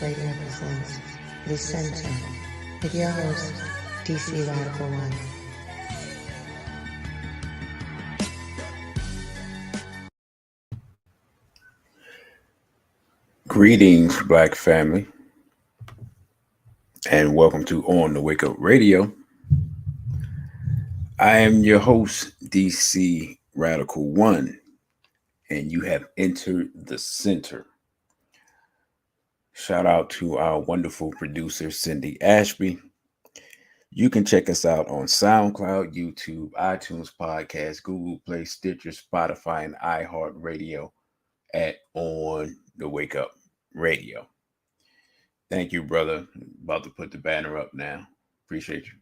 Radio presents The Center with your host, DC Radical One. Greetings, Black family, and welcome to On the Wake Up Radio. I am your host, DC Radical One, and you have entered the center. Shout out to our wonderful producer, Cindy Ashby. You can check us out on SoundCloud, YouTube, iTunes Podcast, Google Play, Stitcher, Spotify, and iHeartRadio at On the Wake Up Radio. Thank you, brother. About to put the banner up now. Appreciate you.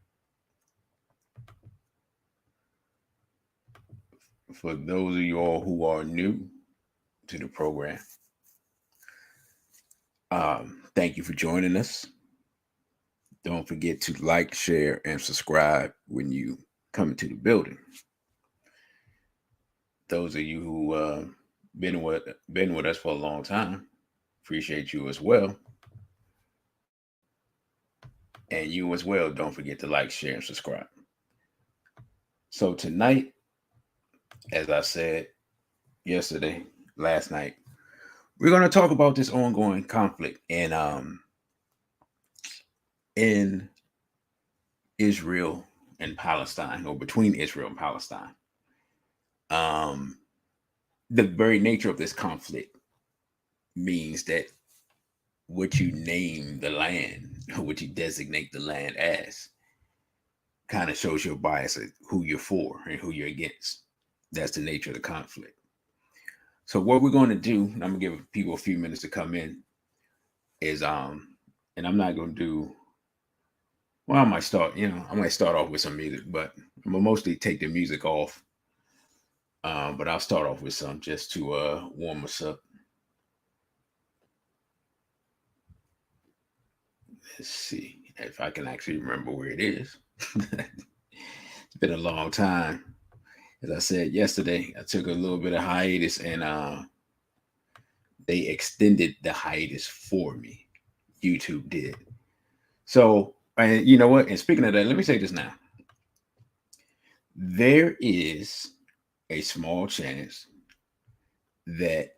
For those of you all who are new to the program, thank you for joining us. Don't forget to like, share, and subscribe when you come into the building. Those of you who been with us for a long time, appreciate you as well. And you as well, don't forget to like, share, and subscribe. So tonight, as I said last night, we're going to talk about this ongoing conflict in Israel and Palestine, or between Israel and Palestine. The very nature of this conflict means that what you name the land, or what you designate the land as, kind of shows your bias of who you're for and who you're against. That's the nature of the conflict. So what we're going to do, and I'm going to give people a few minutes to come in, is and I'm not going to do, well, I might start off with some music, but I'm going to mostly take the music off. But I'll start off with some just to warm us up. Let's see if I can actually remember where it is. It's been a long time. As I said yesterday, I took a little bit of hiatus, and they extended the hiatus for me. YouTube did. So, and you know what? And speaking of that, let me say this now. There is a small chance that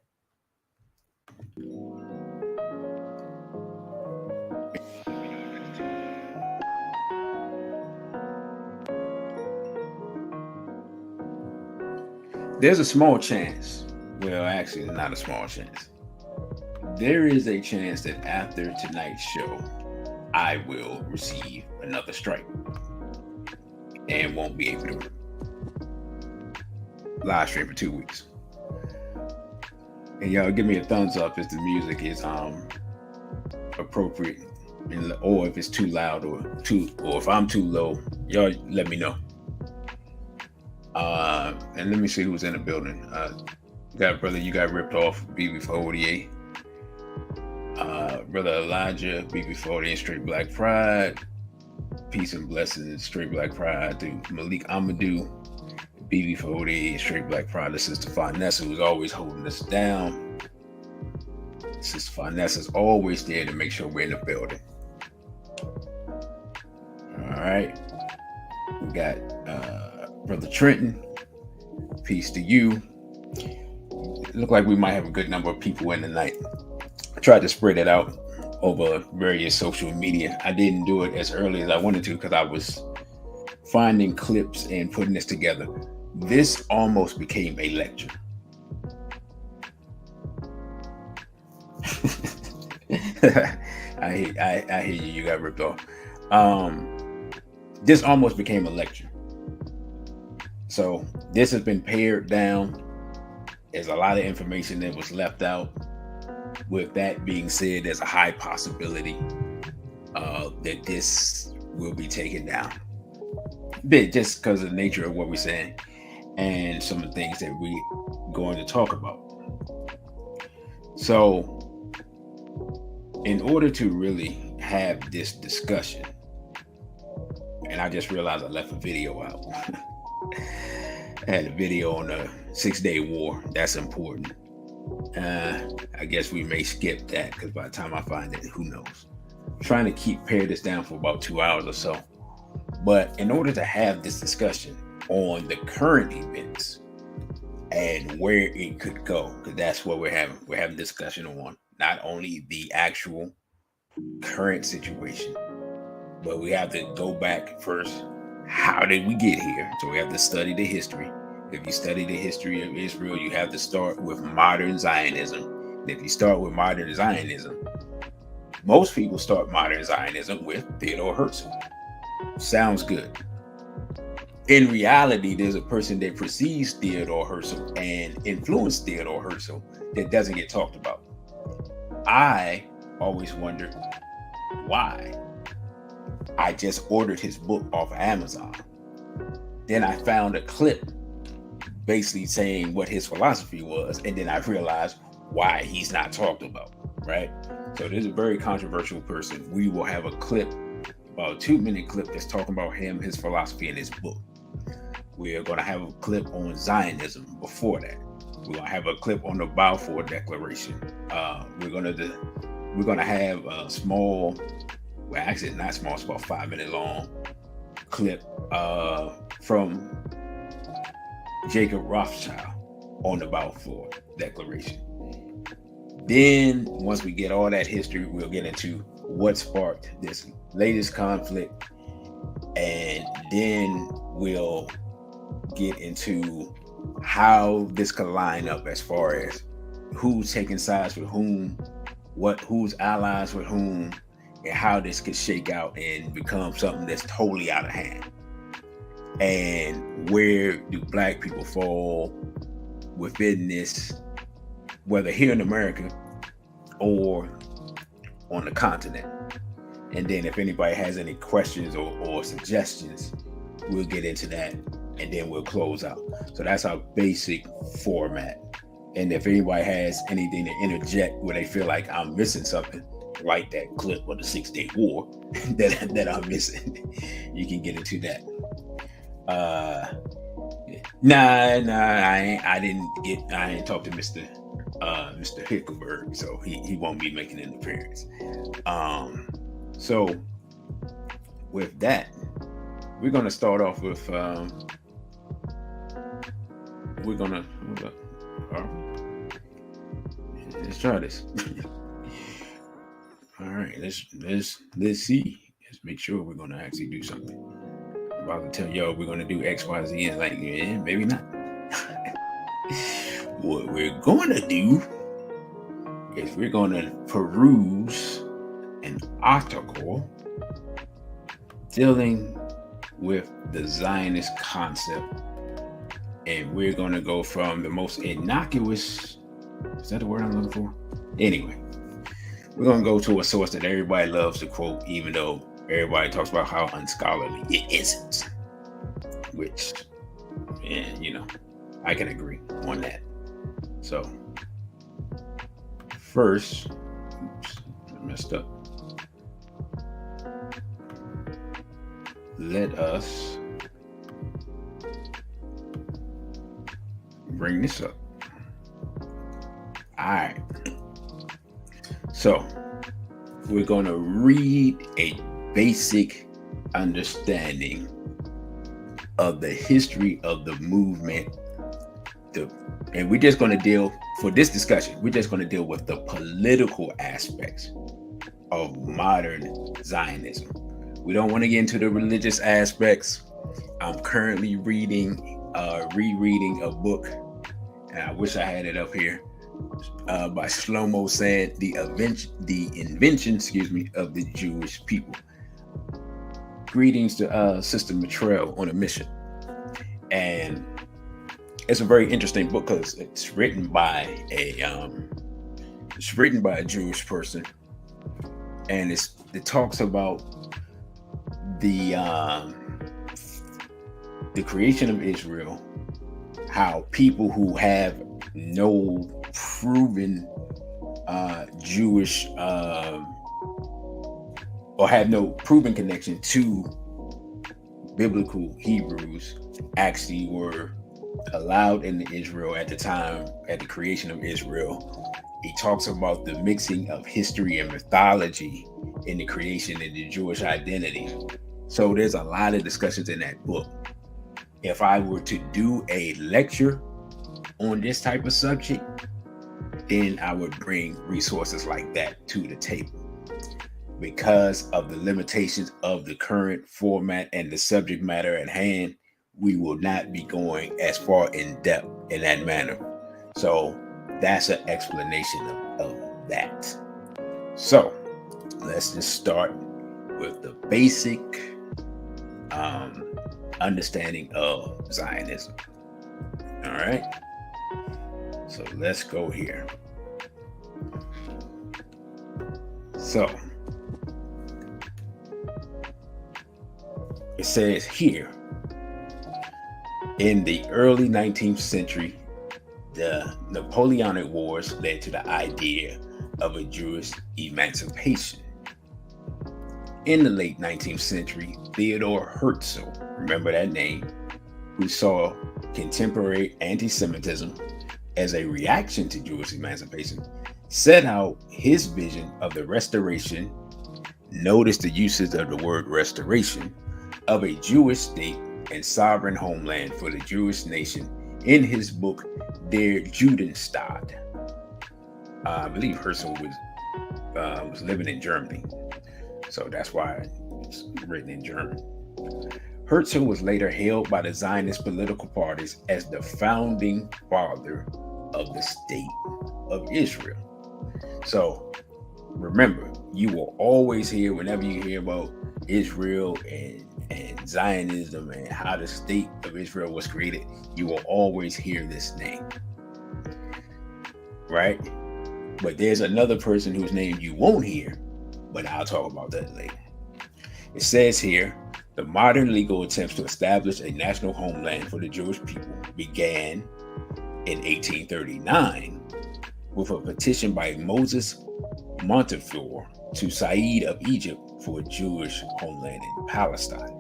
there's a small chance. Well, actually, not a small chance. There is a chance that after tonight's show, I will receive another strike and won't be able to live stream for 2 weeks. And y'all give me a thumbs up if the music is appropriate, or if it's too loud, or if I'm too low. Y'all let me know. And let me see who's in the building. Brother, you got ripped off, BB488. Brother Elijah, BB488, Straight Black Pride. Peace and blessings, Straight Black Pride. To Malik Amadou, BB488, Straight Black Pride. This is Sister Vanessa, who's always holding us down. Sister Vanessa's always there to make sure we're in the building. All right. We got Brother Trenton. Peace to you. It looked like we might have a good number of people in tonight. I tried to spread it out over various social media. I didn't do it as early as I wanted to because I was finding clips and putting this together. This almost became a lecture. I hear you. You got ripped off. This almost became a lecture. So this has been pared down. There's a lot of information that was left out. With that being said, there's a high possibility that this will be taken down. Bit just because of the nature of what we're saying and some of the things that we're going to talk about. So in order to really have this discussion, and I just realized I left a video out. I had a video on the 6-day war. That's important. I guess we may skip that because by the time I find it, who knows? I'm trying to pare this down for about 2 hours or so. But in order to have this discussion on the current events and where it could go, because that's what we're having discussion on, not only the actual current situation, but we have to go back first. How did we get here? So we have to study the history. If you study the history of Israel, you have to start with modern Zionism. And if you start with modern Zionism, most people start modern Zionism with Theodore Herzl. Sounds good. In reality, there's a person that precedes Theodore Herzl and influenced Theodore Herzl that doesn't get talked about. I always wondered why. I just ordered his book off of Amazon. Then I found a clip basically saying what his philosophy was, and then I realized why he's not talked about, right? So this is a very controversial person. We will have a clip, about a 2-minute clip that's talking about him, his philosophy, and his book. We're going to have a clip on Zionism before that. We're going to have a clip on the Balfour Declaration. We're going to have a small, well, actually not small, it's about 5-minute long clip from Jacob Rothschild on the Balfour Declaration. Then once we get all that history, we'll get into what sparked this latest conflict, and then we'll get into how this could line up as far as who's taking sides with whom, who's allies with whom, and how this could shake out and become something that's totally out of hand. And where do Black people fall within this, whether here in America or on the continent? And then if anybody has any questions or suggestions, we'll get into that, and then we'll close out. So that's our basic format. And if anybody has anything to interject where they feel like I'm missing something, like that clip of the 6-Day War that I'm missing, you can get into that. I ain't talked to Mr. Hickelberg, so he won't be making an appearance. So with that, we're gonna start off with let's try this. All right, let's see. Let's make sure we're gonna actually do something. I'm about to tell y'all we're gonna do X, Y, Z, and like, yeah, maybe not. What we're gonna do is we're gonna peruse an article dealing with the Zionist concept, and we're gonna go from the most innocuous, is that the word I'm looking for? Anyway, we're gonna go to a source that everybody loves to quote, even though everybody talks about how unscholarly it isn't, which, man, I can agree on that. So first, oops, I messed up. Let us bring this up. All right. So we're going to read a basic understanding of the history of the movement. And we're just going to deal, for this discussion, we're just going to deal with the political aspects of modern Zionism. We don't want to get into the religious aspects. I'm currently rereading a book, and I wish I had it up here, by Shlomo Sand, the invention, of the Jewish people. Greetings to Sister Matrell on a mission. And it's a very interesting book because it's written by a Jewish person, and it talks about the creation of Israel, how people who have no proven Jewish or have no proven connection to biblical Hebrews actually were allowed in Israel at the time, at the creation of Israel. He talks about the mixing of history and mythology in the creation of the Jewish identity. So there's a lot of discussions in that book. If I were to do a lecture on this type of subject, then I would bring resources like that to the table. Because of the limitations of the current format and the subject matter at hand, we will not be going as far in depth in that manner. So that's an explanation of that. So let's just start with the basic understanding of Zionism. All right. So let's go here. So it says here, in the early 19th century, the Napoleonic Wars led to the idea of a Jewish emancipation. In the late 19th century, Theodor Herzl, remember that name, who saw contemporary anti-Semitism as a reaction to Jewish emancipation, set out his vision of the restoration, notice the usage of the word restoration, of a Jewish state and sovereign homeland for the Jewish nation in his book, Der Judenstaat. I believe Herzl was living in Germany, so that's why it's written in German. Herzl was later hailed by the Zionist political parties as the founding father of the state of Israel. So remember, you will always hear, whenever you hear about Israel and Zionism and how the state of Israel was created, you will always hear this name, right? But there's another person whose name you won't hear, but I'll talk about that later. It says here, the modern legal attempts to establish a national homeland for the Jewish people began in 1839 with a petition by Moses Montefiore to Said of Egypt for a Jewish homeland in Palestine.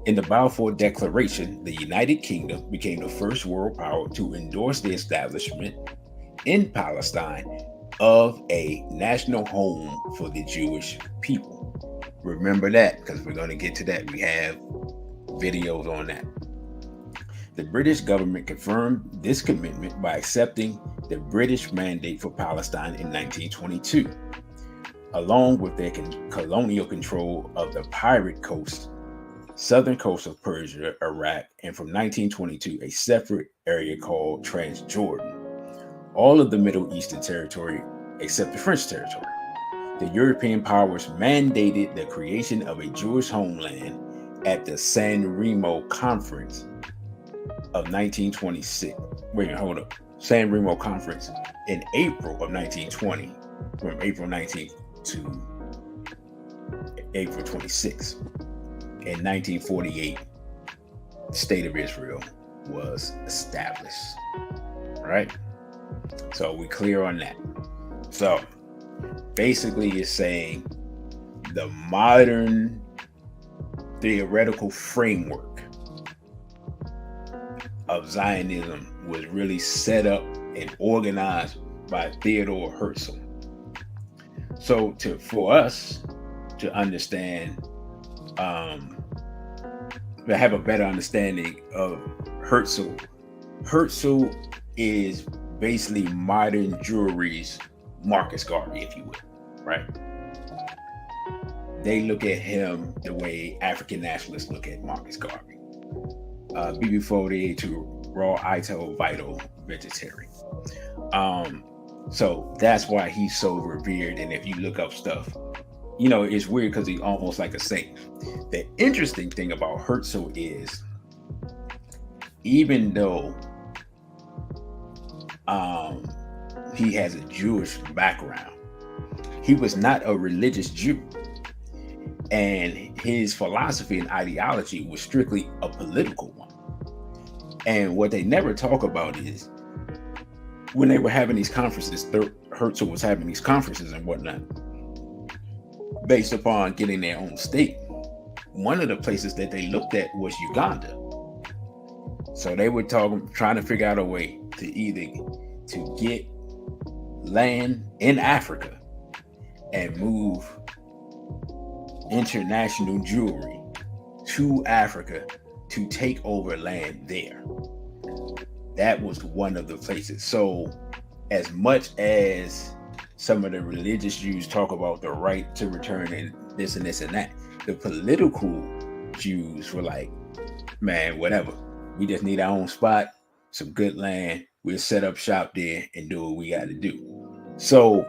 In the Balfour Declaration, the United Kingdom became the first world power to endorse the establishment in Palestine of a national home for the Jewish people. Remember that, because we're going to get to that. We have videos on that. The British government confirmed this commitment by accepting the British mandate for Palestine in 1922, along with their colonial control of the pirate coast, southern coast of Persia, Iraq, and from 1922, a separate area called Transjordan, all of the Middle Eastern territory except the French territory. The European powers mandated the creation of a Jewish homeland at the San Remo Conference of 1926. San Remo Conference in April of 1920, from April 19th to April 26th. In 1948, the state of Israel was established. All right? So we're clear on that. So basically it's saying the modern theoretical framework of Zionism was really set up and organized by Theodor Herzl. So for us to understand, to have a better understanding of Herzl is basically modern Jewry's Marcus Garvey, if you will, right? They look at him the way African nationalists look at Marcus Garvey. BB48 raw, Ito, vital, vegetarian. So that's why he's so revered. And if you look up stuff, it's weird because he's almost like a saint. The interesting thing about Herzl is, even though he has a Jewish background, he was not a religious Jew. And his philosophy and ideology was strictly a political one. And what they never talk about is when they were having these conferences, Herzl was having these conferences and whatnot, based upon getting their own state. One of the places that they looked at was Uganda. So they were trying to figure out a way to either to get land in Africa and move international jewelry to Africa to take over land there. That was one of the places. So as much as some of the religious Jews talk about the right to return and this and this and that, the political Jews were like, man, whatever. We just need our own spot, some good land. We'll set up shop there and do what we got to do. So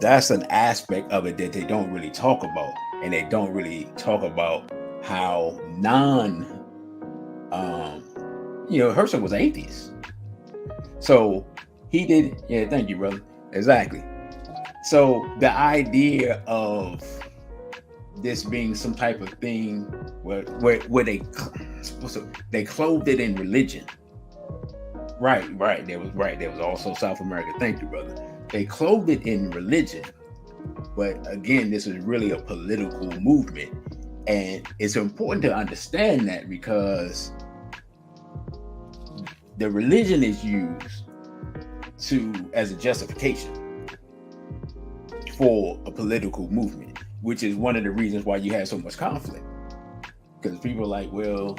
that's an aspect of it that they don't really talk about. And they don't really talk about how Herzl was atheist. So he did, yeah, thank you, brother. Exactly. So the idea of this being some type of thing where they clothed it in religion. Right. There was also South America. Thank you, brother. They clothed it in religion. But again, this is really a political movement. And it's important to understand that because the religion is used as a justification for a political movement, which is one of the reasons why you have so much conflict. Because people are like, well,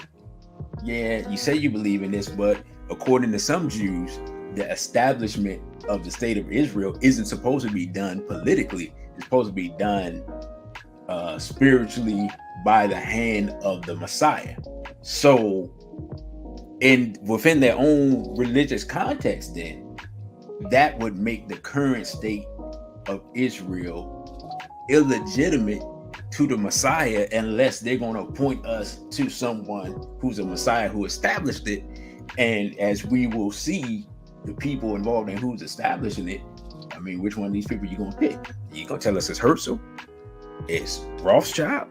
yeah, you say you believe in this, but according to some Jews, the establishment of the state of Israel isn't supposed to be done politically. It's supposed to be done spiritually by the hand of the Messiah. So within their own religious context, then that would make the current state of Israel illegitimate to the Messiah unless they're going to point us to someone who's a Messiah who established it. And as we will see, the people involved in who's establishing it, I mean, which one of these people you going to pick? You going to tell us it's Herzl? It's Rothschild?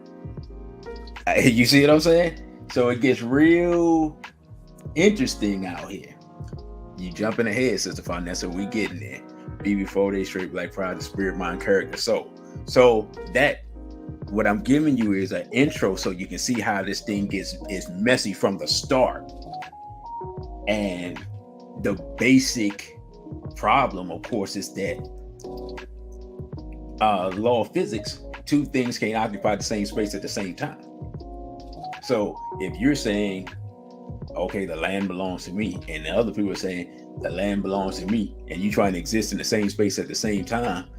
You see what I'm saying? So it gets real interesting out here. You jumping ahead, Sister Vanessa, we getting there. Be before they straight Black Pride, the spirit, mind, character, soul. So that, what I'm giving you is an intro so you can see how this thing is messy from the start. And the basic problem, of course, is that law of physics, two things can't occupy the same space at the same time. So if you're saying, okay, the land belongs to me, and the other people are saying the land belongs to me, and you trying to exist in the same space at the same time,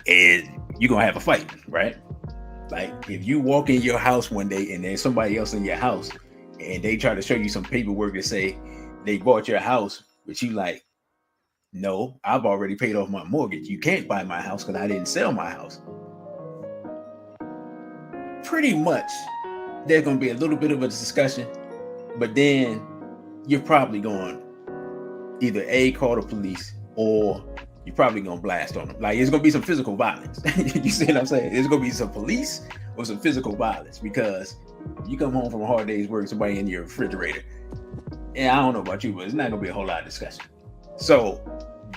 and you're gonna have a fight, right? Like if you walk in your house one day and there's somebody else in your house and they try to show you some paperwork to say they bought your house, but you like, no, I've already paid off my mortgage. You can't buy my house because I didn't sell my house. Pretty much there's going to be a little bit of a discussion, but then you're probably going either call the police or you're probably going to blast on them. Like it's going to be some physical violence. You see what I'm saying? There's going to be some police or some physical violence because you come home from a hard day's work, somebody in your refrigerator. And I don't know about you, but it's not going to be a whole lot of discussion. So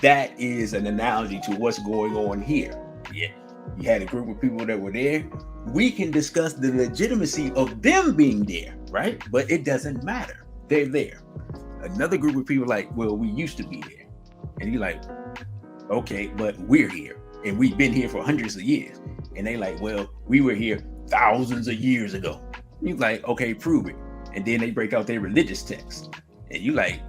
that is an analogy to what's going on here. Yeah. You had a group of people that were there. We can discuss the legitimacy of them being there, right? But it doesn't matter. They're there. Another group of people like, well, we used to be there. And you're like, okay, but we're here. And we've been here for hundreds of years. And they like, well, we were here thousands of years ago. And you're like, okay, prove it. And then they break out their religious text. And you like,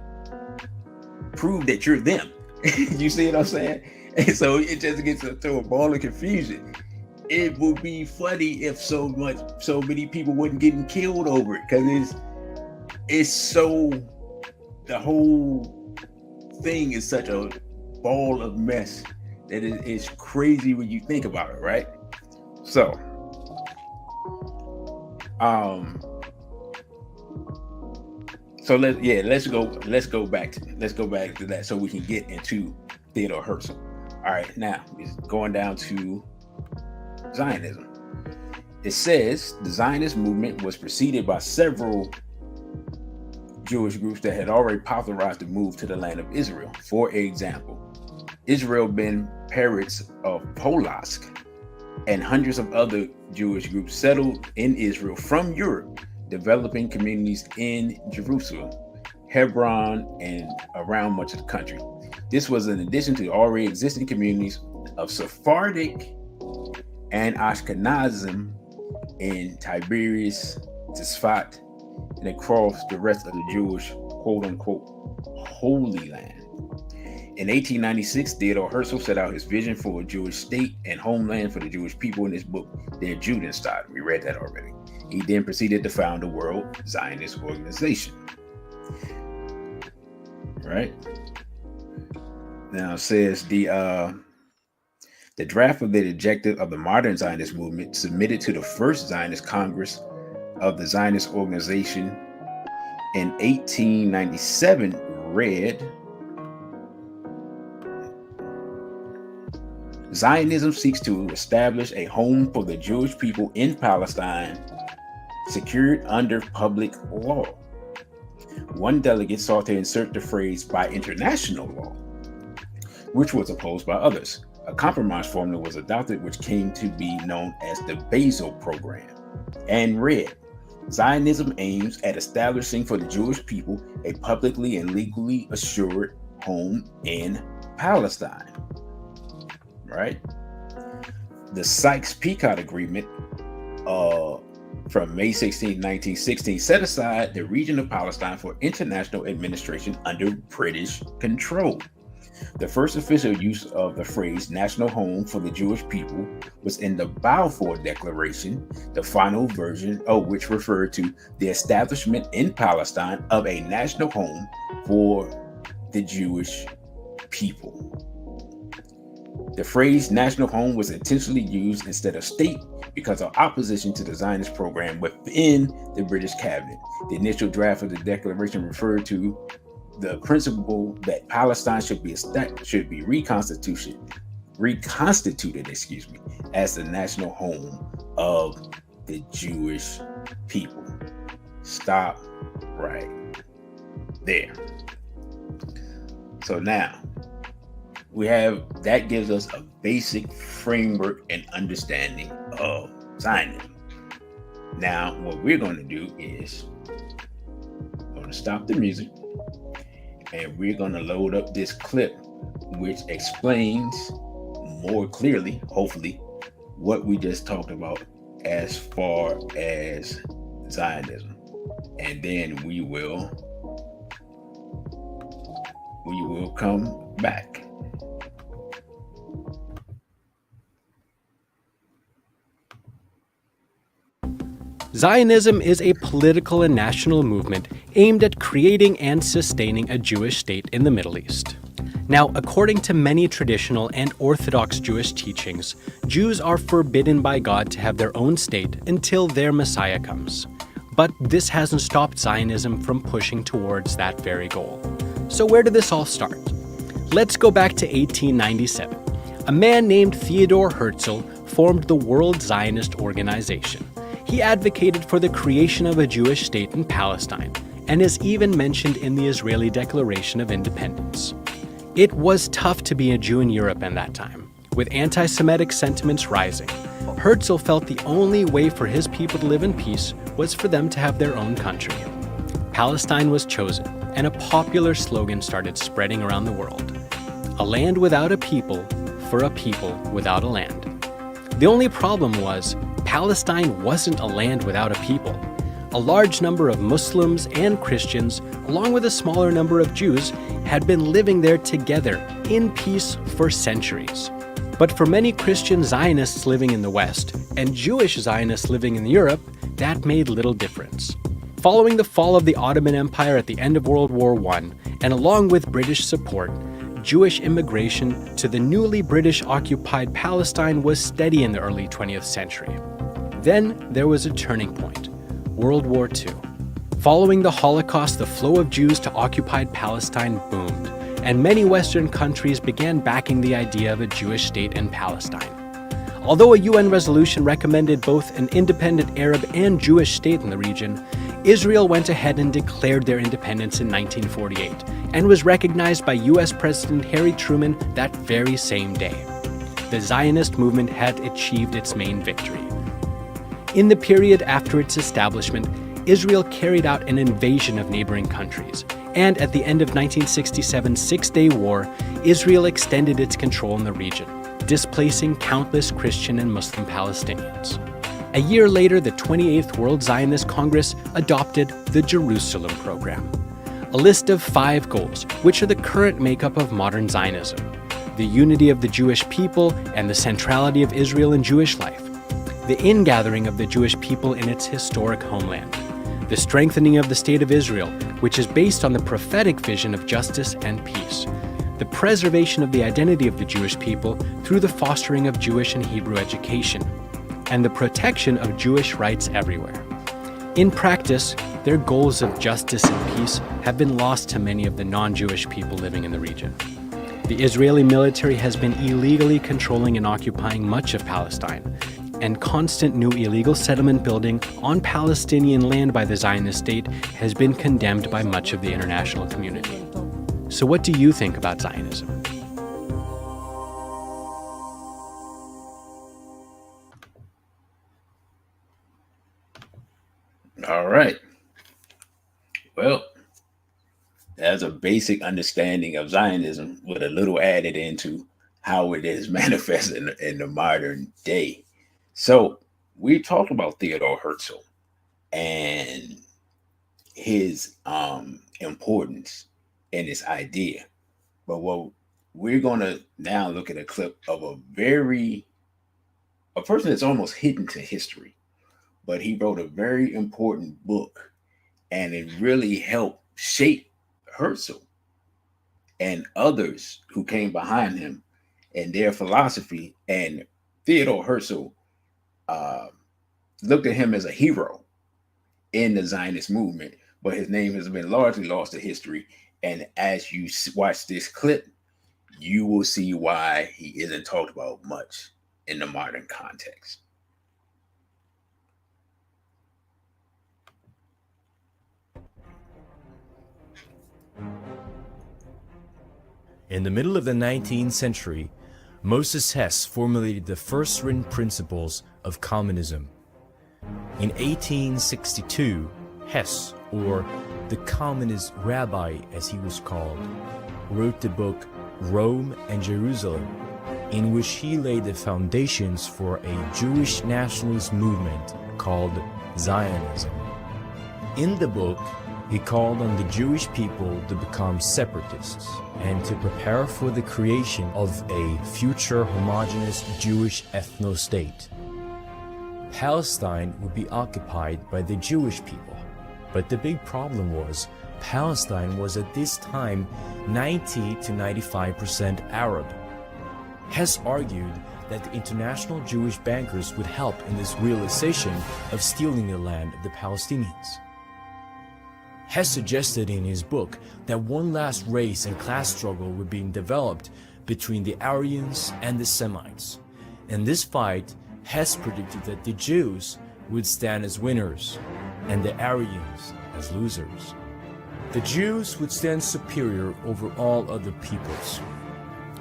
prove that you're them. You see what I'm saying? And so it just gets into a ball of confusion. It would be funny if so many people wasn't getting killed over it, because it's so, the whole thing is such a ball of mess that it's crazy when you think about it, right? So let's go back to that so we can get into Theodore Herzl. All right, now it's going down to Zionism. It says the Zionist movement was preceded by several Jewish groups that had already popularized the move to the land of Israel. For example, Israel ben Peretz of Polosk and hundreds of other Jewish groups settled in Israel from Europe developing communities in Jerusalem, Hebron, and around much of the country. This was in addition to already existing communities of Sephardic and Ashkenazim in Tiberias, Tzfat, and across the rest of the Jewish quote-unquote Holy Land. In 1896, Theodor Herzl set out his vision for a Jewish state and homeland for the Jewish people in his book, Der Judenstaat. We read that already. He then proceeded to found the World Zionist Organization. Right? Now it says the draft of the objective of the modern Zionist movement submitted to the first Zionist Congress of the Zionist Organization in 1897 read, Zionism seeks to establish a home for the Jewish people in Palestine, secured under public law. One delegate sought to insert the phrase by international law, which was opposed by others. A compromise formula was adopted, which came to be known as the Basel Program, and read, Zionism aims at establishing for the Jewish people a publicly and legally assured home in Palestine. Right? The Sykes-Picot Agreement from May 16, 1916 set aside the region of Palestine for international administration under British control. The first official use of the phrase national home for the Jewish people was in the Balfour Declaration, the final version of which referred to the establishment in Palestine of a national home for the Jewish people. The phrase national home was intentionally used instead of state because of opposition to the Zionist program within the British cabinet. The initial draft of the declaration referred to the principle that Palestine should be reconstituted, as the national home of the Jewish people. Stop right there. So now that gives us a basic framework and understanding of Zionism. Now, what we're going to do is stop the music, and we're going to load up this clip, which explains more clearly, hopefully, what we just talked about as far as Zionism. And then we will come back. Zionism is a political and national movement aimed at creating and sustaining a Jewish state in the Middle East. Now, according to many traditional and Orthodox Jewish teachings, Jews are forbidden by God to have their own state until their Messiah comes. But this hasn't stopped Zionism from pushing towards that very goal. So where did this all start? Let's go back to 1897. A man named Theodor Herzl formed the World Zionist Organization. He advocated for the creation of a Jewish state in Palestine, and is even mentioned in the Israeli Declaration of Independence. It was tough to be a Jew in Europe in that time, with anti-Semitic sentiments rising. Herzl felt the only way for his people to live in peace was for them to have their own country. Palestine was chosen, and a popular slogan started spreading around the world. A land without a people, for a people without a land. The only problem was, Palestine wasn't a land without a people. A large number of Muslims and Christians, along with a smaller number of Jews, had been living there together in peace for centuries. But for many Christian Zionists living in the West and Jewish Zionists living in Europe, that made little difference. Following the fall of the Ottoman Empire at the end of World War I, and along with British support, Jewish immigration to the newly British-occupied Palestine was steady in the early 20th century. Then there was a turning point, World War II. Following the Holocaust, the flow of Jews to occupied Palestine boomed, and many Western countries began backing the idea of a Jewish state in Palestine. Although a UN resolution recommended both an independent Arab and Jewish state in the region, Israel went ahead and declared their independence in 1948, and was recognized by US President Harry Truman that very same day. The Zionist movement had achieved its main victory. In the period after its establishment, Israel carried out an invasion of neighboring countries, and at the end of 1967's Six-Day War, Israel extended its control in the region, displacing countless Christian and Muslim Palestinians. A year later, the 28th World Zionist Congress adopted the Jerusalem Program, a list of 5 goals, which are the current makeup of modern Zionism: the unity of the Jewish people and the centrality of Israel in Jewish life, the ingathering of the Jewish people in its historic homeland, the strengthening of the State of Israel, which is based on the prophetic vision of justice and peace, the preservation of the identity of the Jewish people through the fostering of Jewish and Hebrew education, and the protection of Jewish rights everywhere. In practice, their goals of justice and peace have been lost to many of the non-Jewish people living in the region. The Israeli military has been illegally controlling and occupying much of Palestine, and constant new illegal settlement building on Palestinian land by the Zionist state has been condemned by much of the international community. So what do you think about Zionism? All right. Well, that's a basic understanding of Zionism with a little added into how it is manifested in the modern day. So we talked about Theodore Herzl and his importance in this idea. But what we're going to now look at a clip of a person that's almost hidden to history, but he wrote a very important book, and it really helped shape Herzl and others who came behind him and their philosophy. And Theodore Herzl looked at him as a hero in the Zionist movement, but his name has been largely lost to history. And as you watch this clip, you will see why he isn't talked about much in the modern context. In the middle of the 19th century, Moses Hess formulated the first written principles of communism. In 1862, Hess, or the communist rabbi as he was called, wrote the book Rome and Jerusalem, in which he laid the foundations for a Jewish nationalist movement called Zionism. In the book, he called on the Jewish people to become separatists and to prepare for the creation of a future homogeneous Jewish ethno-state. Palestine would be occupied by the Jewish people, but the big problem was Palestine was at this time 90 to 95% Arab. Hess argued that the international Jewish bankers would help in this realization of stealing the land of the Palestinians. Hess suggested in his book that one last race and class struggle would be developed between the Aryans and the Semites. In this fight, Hess predicted that the Jews would stand as winners and the Aryans as losers. The Jews would stand superior over all other peoples.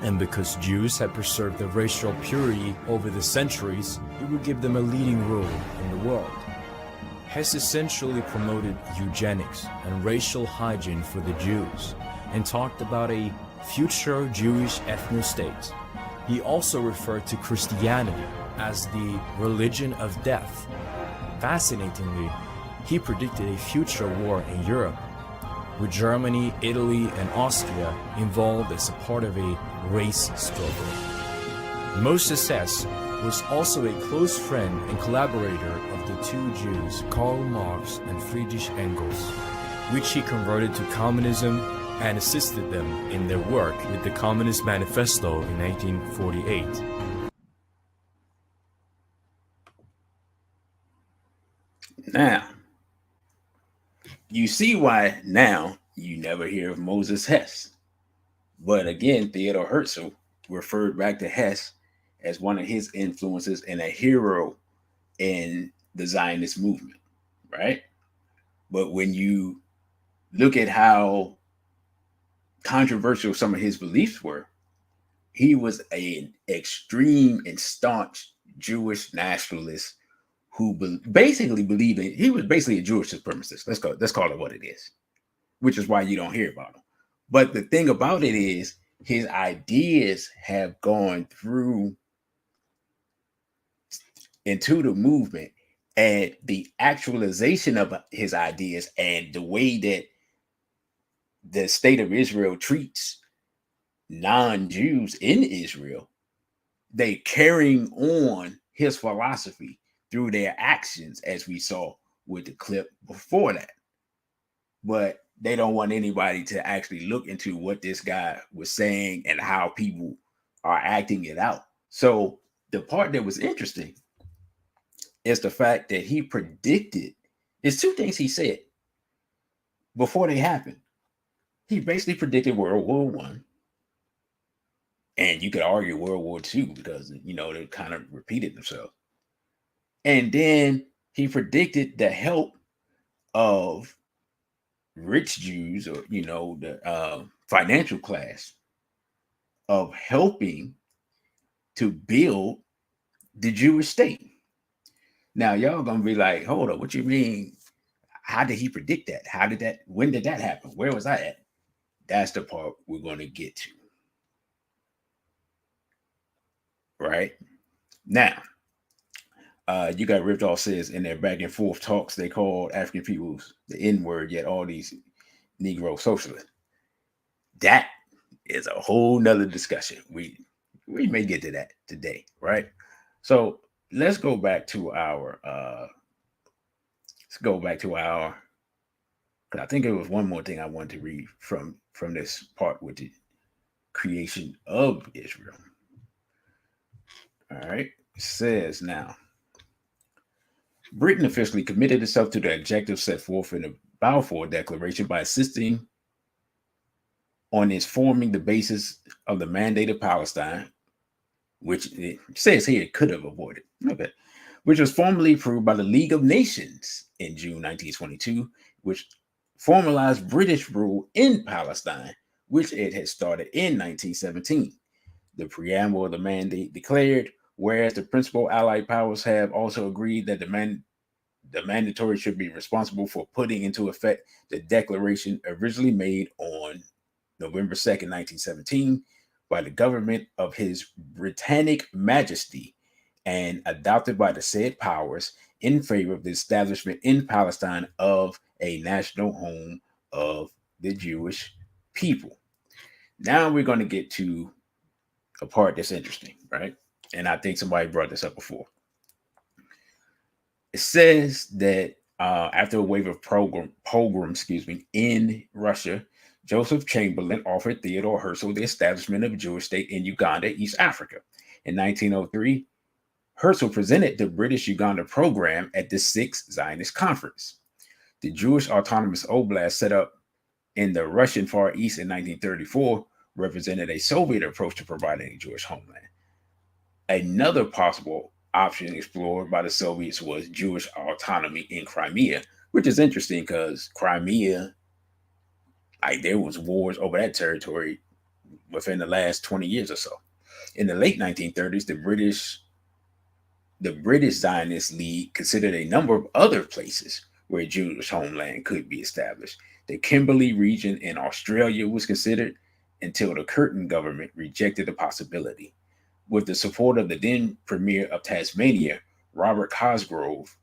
And because Jews had preserved their racial purity over the centuries, it would give them a leading role in the world. Hess essentially promoted eugenics and racial hygiene for the Jews and talked about a future Jewish ethno-state. He also referred to Christianity as the religion of death. Fascinatingly, he predicted a future war in Europe, with Germany, Italy, and Austria involved as a part of a race struggle. Moses Hess was also a close friend and collaborator of the two Jews, Karl Marx and Friedrich Engels, which he converted to communism and assisted them in their work with the Communist Manifesto in 1948. Now, you see why now you never hear of Moses Hess. But again, Theodore Herzl referred back to Hess as one of his influences and a hero in the Zionist movement, right? But when you look at how controversial some of his beliefs were, he was an extreme and staunch Jewish nationalist who basically believed in, he was basically a Jewish supremacist. Let's call it what it is, which is why you don't hear about him. But the thing about it is, his ideas have gone through into the movement, and the actualization of his ideas and the way that the state of Israel treats non-Jews in Israel, they carrying on his philosophy through their actions, as we saw with the clip before that. But they don't want anybody to actually look into what this guy was saying and how people are acting it out. So the part that was interesting is the fact that he predicted, there's two things he said before they happened. He basically predicted World War One, and you could argue World War II because, you know, they kind of repeated themselves. And then he predicted the help of rich Jews, or, you know, the financial class, of helping to build the Jewish state. Now, y'all gonna be like, hold up, what you mean? How did he predict that? When did that happen? Where was I at? That's the part we're going to get to. Right now, you got Ripped Off says in their back and forth talks, they called African peoples the N-word, yet all these Negro socialists. That is a whole nother discussion. We may get to that today, right? So let's go back to our because I think there was one more thing I wanted to read from this part with the creation of Israel. All right, it says now, Britain officially committed itself to the objectives set forth in the Balfour Declaration by insisting on its forming the basis of the Mandate of Palestine, which it says here it could have avoided. Okay. Which was formally approved by the League of Nations in June 1922, which formalized British rule in Palestine, which it had started in 1917. The preamble of the mandate declared, whereas the principal Allied powers have also agreed that the mandatory should be responsible for putting into effect the declaration originally made on November 2nd, 1917, by the government of His Britannic Majesty and adopted by the said powers in favor of the establishment in Palestine of a national home of the Jewish people. Now we're going to get to a part that's interesting, right? And I think somebody brought this up before. It says that after a wave of pogroms, in Russia, Joseph Chamberlain offered Theodore Herzl the establishment of a Jewish state in Uganda, East Africa. In 1903, Herzl presented the British Uganda program at the Sixth Zionist Conference. The Jewish Autonomous Oblast set up in the Russian Far East in 1934 represented a Soviet approach to providing a Jewish homeland. Another possible option explored by the Soviets was Jewish autonomy in Crimea, which is interesting because Crimea, there was wars over that territory within the last 20 years or so. In the late 1930s, the British Zionist League considered a number of other places where Jewish homeland could be established. The Kimberley region in Australia was considered until the Curtin government rejected the possibility. With the support of the then Premier of Tasmania, Robert Cosgrove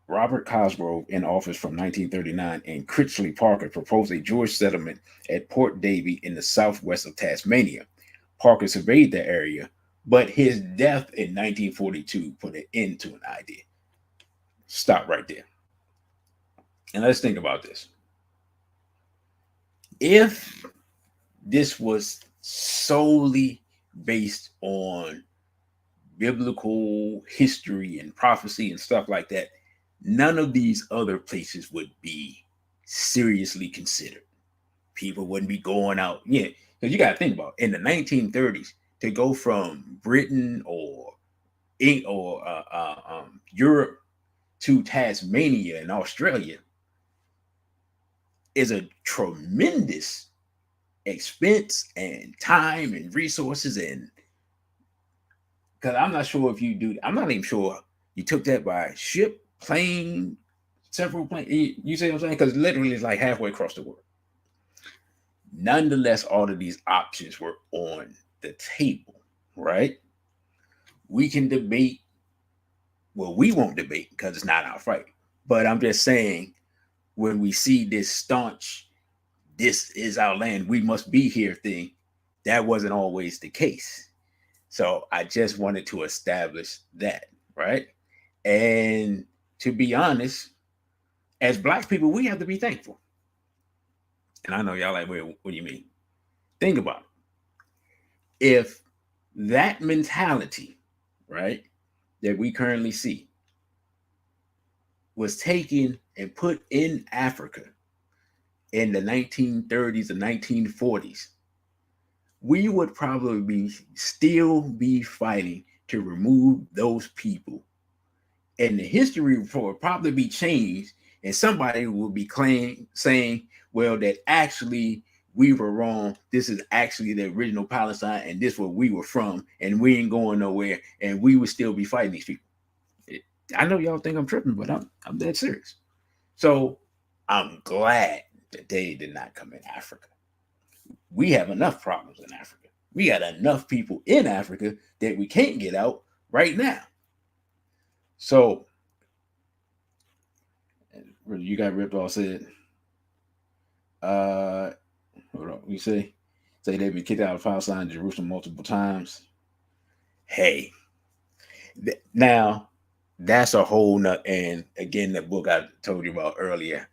in office from 1939, and Critchley Parker proposed a Jewish settlement at Port Davey in the southwest of Tasmania. Parker surveyed the area, but his death in 1942 put an end to an idea. Stop right there. And let's think about this. If this was solely based on biblical history and prophecy and stuff like that, none of these other places would be seriously considered. People wouldn't be going out. Yeah, because you got to think about it. In the 1930s, to go from Britain or Europe to Tasmania and Australia is a tremendous expense and time and resources, and because I'm not sure if you do, I'm not even sure You took that by ship, plane, several planes. You see what I'm saying? Because literally it's like halfway across the world. Nonetheless, all of these options were on the table, right? We can debate. Well, we won't debate because it's not our fight. But I'm just saying, when we see this staunch, this is our land, we must be here thing, that wasn't always the case. So I just wanted to establish that, right? And to be honest, as Black people, we have to be thankful. And I know y'all like, wait, what do you mean? Think about it. If that mentality, right, that we currently see was taken and put in Africa in the 1930s and 1940s, we would probably still be fighting to remove those people. And the history report would probably be changed, and somebody would be saying, well, that actually we were wrong. This is actually the original Palestine, and this is where we were from, and we ain't going nowhere, and we would still be fighting these people. I know y'all think I'm tripping, but I'm dead serious. So I'm glad that they did not come in Africa. We have enough problems in Africa. We got enough people in Africa that we can't get out right now. So you got ripped off, said, hold on, you say they've been kicked out of Palestine and Jerusalem multiple times. Hey, now that's a whole nother, and again, the book I told you about earlier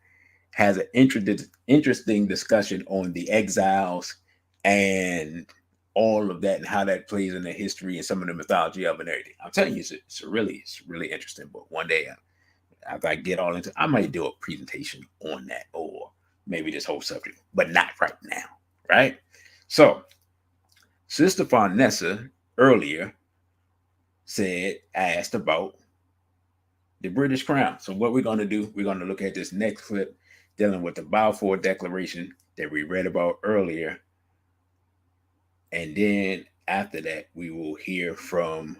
has an interesting discussion on the exiles and all of that and how that plays in the history and some of the mythology of it and everything. I'm telling you, it's a really interesting book. One day, after I get all into, I might do a presentation on that, or maybe this whole subject, but not right now, right? So, Sister Farnessa earlier asked about the British Crown. So what we're going to do, we're going to look at this next clip dealing with the Balfour Declaration that we read about earlier. And then after that, we will hear from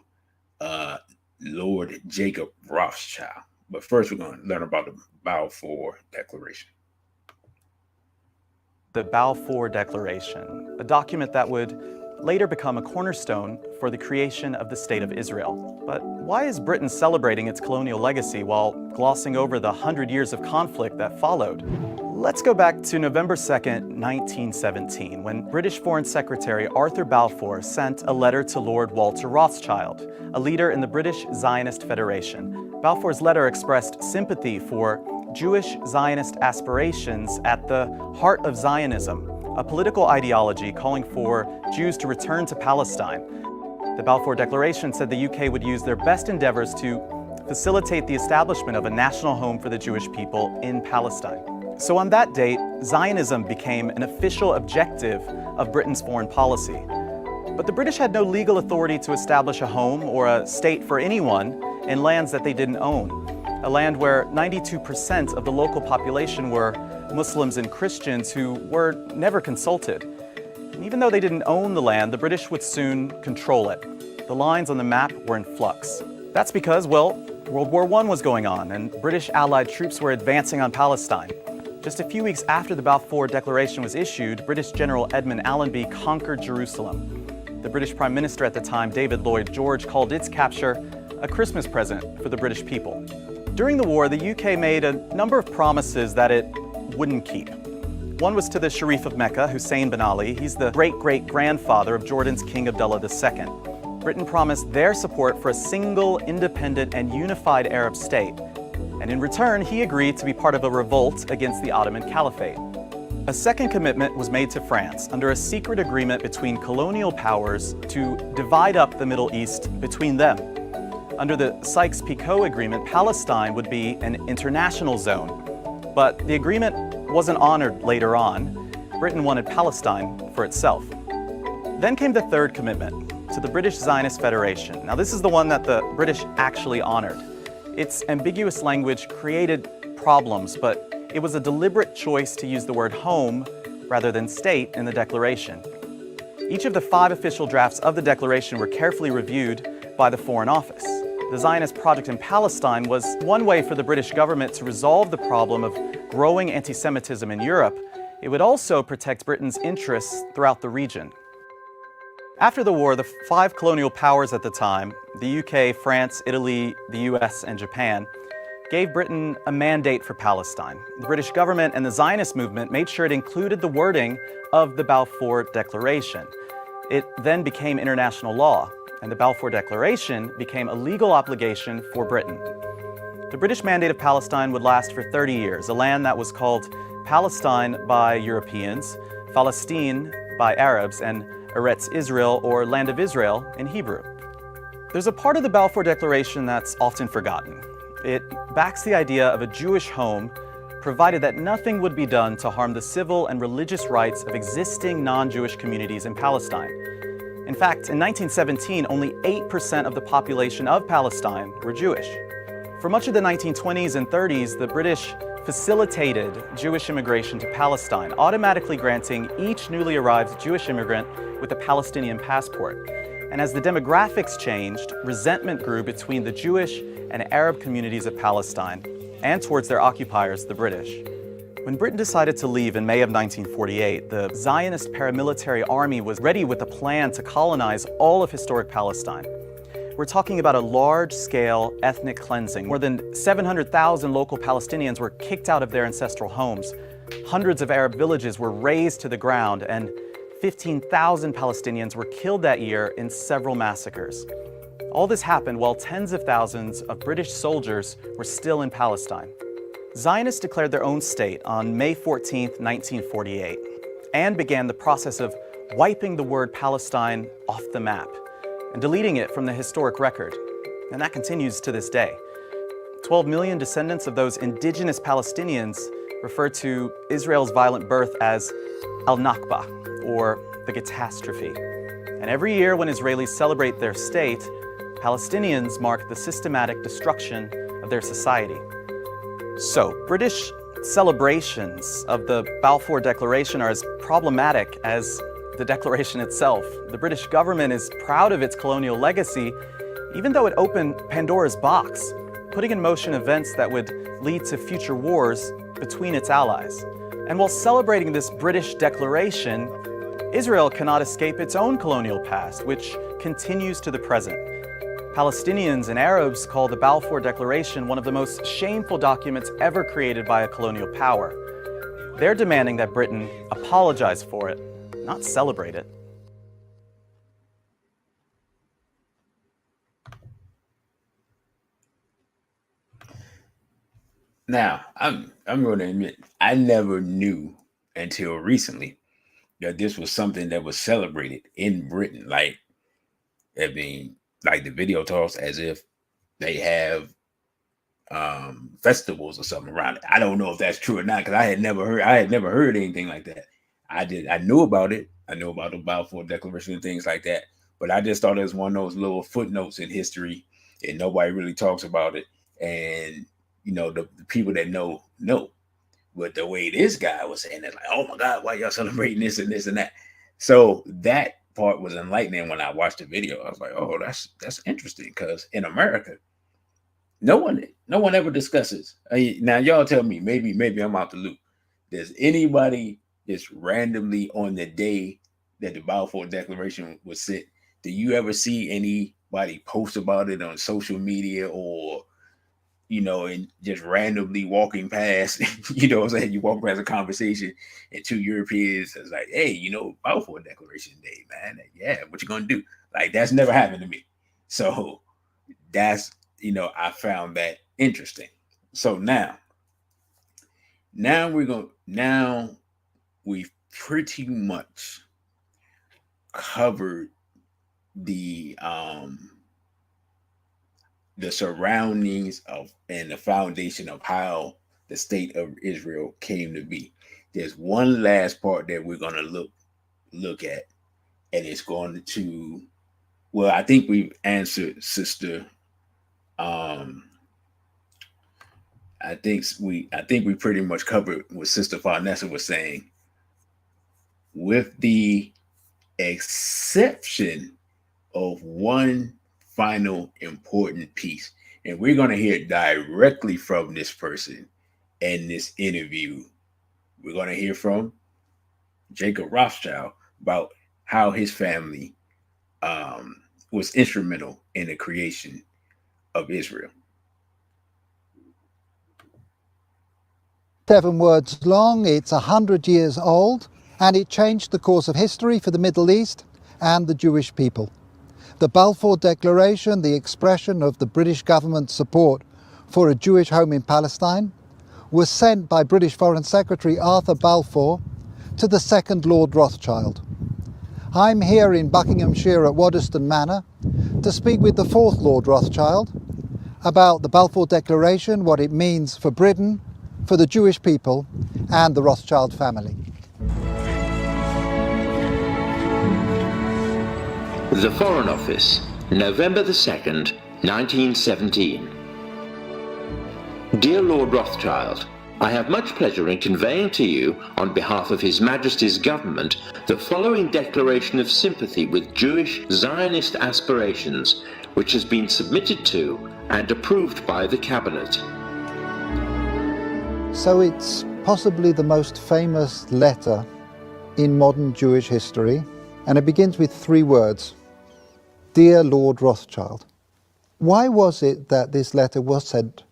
Lord Jacob Rothschild. But first, we're going to learn about the Balfour Declaration. The Balfour Declaration, a document that would later become a cornerstone for the creation of the State of Israel. But why is Britain celebrating its colonial legacy while glossing over the 100 years of conflict that followed? Let's go back to November 2nd, 1917, when British Foreign Secretary Arthur Balfour sent a letter to Lord Walter Rothschild, a leader in the British Zionist Federation. Balfour's letter expressed sympathy for Jewish Zionist aspirations at the heart of Zionism, a political ideology calling for Jews to return to Palestine. The Balfour Declaration said the UK would use their best endeavors to facilitate the establishment of a national home for the Jewish people in Palestine. So on that date, Zionism became an official objective of Britain's foreign policy. But the British had no legal authority to establish a home or a state for anyone in lands that they didn't own, a land where 92% of the local population were Muslims and Christians who were never consulted. And even though they didn't own the land, the British would soon control it. The lines on the map were in flux. That's because, well, World War I was going on and British Allied troops were advancing on Palestine. Just a few weeks after the Balfour Declaration was issued, British General Edmund Allenby conquered Jerusalem. The British Prime Minister at the time, David Lloyd George, called its capture a Christmas present for the British people. During the war, the UK made a number of promises that it wouldn't keep. One was to the Sharif of Mecca, Hussein bin Ali. He's the great-great-grandfather of Jordan's King Abdullah II. Britain promised their support for a single, independent, and unified Arab state. And in return, he agreed to be part of a revolt against the Ottoman Caliphate. A second commitment was made to France under a secret agreement between colonial powers to divide up the Middle East between them. Under the Sykes-Picot Agreement, Palestine would be an international zone. But the agreement wasn't honored later on. Britain wanted Palestine for itself. Then came the third commitment, to the British Zionist Federation. Now this is the one that the British actually honored. Its ambiguous language created problems, but it was a deliberate choice to use the word home rather than state in the declaration. Each of the 5 official drafts of the declaration were carefully reviewed by the Foreign Office. The Zionist project in Palestine was one way for the British government to resolve the problem of growing anti-Semitism in Europe. It would also protect Britain's interests throughout the region. After the war, the 5 colonial powers at the time, the UK, France, Italy, the US, and Japan, gave Britain a mandate for Palestine. The British government and the Zionist movement made sure it included the wording of the Balfour Declaration. It then became international law, and the Balfour Declaration became a legal obligation for Britain. The British Mandate of Palestine would last for 30 years, a land that was called Palestine by Europeans, Palestine by Arabs, and Eretz Israel, or Land of Israel, in Hebrew. There's a part of the Balfour Declaration that's often forgotten. It backs the idea of a Jewish home, provided that nothing would be done to harm the civil and religious rights of existing non-Jewish communities in Palestine. In fact, in 1917, only 8% of the population of Palestine were Jewish. For much of the 1920s and 30s, the British facilitated Jewish immigration to Palestine, automatically granting each newly arrived Jewish immigrant with a Palestinian passport. And as the demographics changed, resentment grew between the Jewish and Arab communities of Palestine and towards their occupiers, the British. When Britain decided to leave in May of 1948, the Zionist paramilitary army was ready with a plan to colonize all of historic Palestine. We're talking about a large-scale ethnic cleansing. More than 700,000 local Palestinians were kicked out of their ancestral homes. Hundreds of Arab villages were razed to the ground, and 15,000 Palestinians were killed that year in several massacres. All this happened while tens of thousands of British soldiers were still in Palestine. Zionists declared their own state on May 14, 1948, and began the process of wiping the word Palestine off the map and deleting it from the historic record. And that continues to this day. 12 million descendants of those indigenous Palestinians refer to Israel's violent birth as al-Nakba, or the catastrophe. And every year when Israelis celebrate their state, Palestinians mark the systematic destruction of their society. So, British celebrations of the Balfour Declaration are as problematic as the declaration itself. The British government is proud of its colonial legacy, even though it opened Pandora's box, putting in motion events that would lead to future wars between its allies. And while celebrating this British declaration, Israel cannot escape its own colonial past, which continues to the present. Palestinians and Arabs call the Balfour Declaration one of the most shameful documents ever created by a colonial power. They're demanding that Britain apologize for it, not celebrate it. Now, I'm going to admit, I never knew until recently that this was something that was celebrated in Britain. Like, I mean, like the video talks as if they have festivals or something around it. I don't know if that's true or not, because I had never heard anything like that. I knew about it. I knew about the Balfour Declaration and things like that, but I just thought it was one of those little footnotes in history, and nobody really talks about it. And you know, the people that know. But the way this guy was saying it, like, oh my God, why y'all celebrating this and this and that? So that part was enlightening when I watched the video. I was like, oh, that's interesting, because in America, no one ever discusses. Now y'all tell me, maybe I'm out the loop. Does anybody just randomly on the day that the Balfour Declaration was sent, do you ever see anybody post about it on social media, or you know, and just randomly walking past, you know what I'm saying? You walk past a conversation and 2 Europeans is like, hey, you know, Balfour Declaration Day, man. Yeah, what you gonna do? Like, that's never happened to me. So that's, you know, I found that interesting. So now we've pretty much covered the surroundings of and the foundation of how the state of Israel came to be. There's one last part that we're going to look at, and it's going to, well, I think we've answered Sister. I think we pretty much covered what Sister Farnessa was saying, with the exception of one final important piece. And we're going to hear directly from this person in this interview. We're going to hear from Jacob Rothschild about how his family was instrumental in the creation of Israel. 7 words long, it's 100 years old, and it changed the course of history for the Middle East and the Jewish people. The Balfour Declaration, the expression of the British government's support for a Jewish home in Palestine, was sent by British Foreign Secretary Arthur Balfour to the second Lord Rothschild. I'm here in Buckinghamshire at Waddesdon Manor to speak with the fourth Lord Rothschild about the Balfour Declaration, what it means for Britain, for the Jewish people and the Rothschild family. The Foreign Office, November the 2nd, 1917. Dear Lord Rothschild, I have much pleasure in conveying to you, on behalf of His Majesty's Government, the following declaration of sympathy with Jewish Zionist aspirations, which has been submitted to and approved by the Cabinet. So it's possibly the most famous letter in modern Jewish history, and it begins with 3 words, Dear Lord Rothschild. Why was it that this letter was sent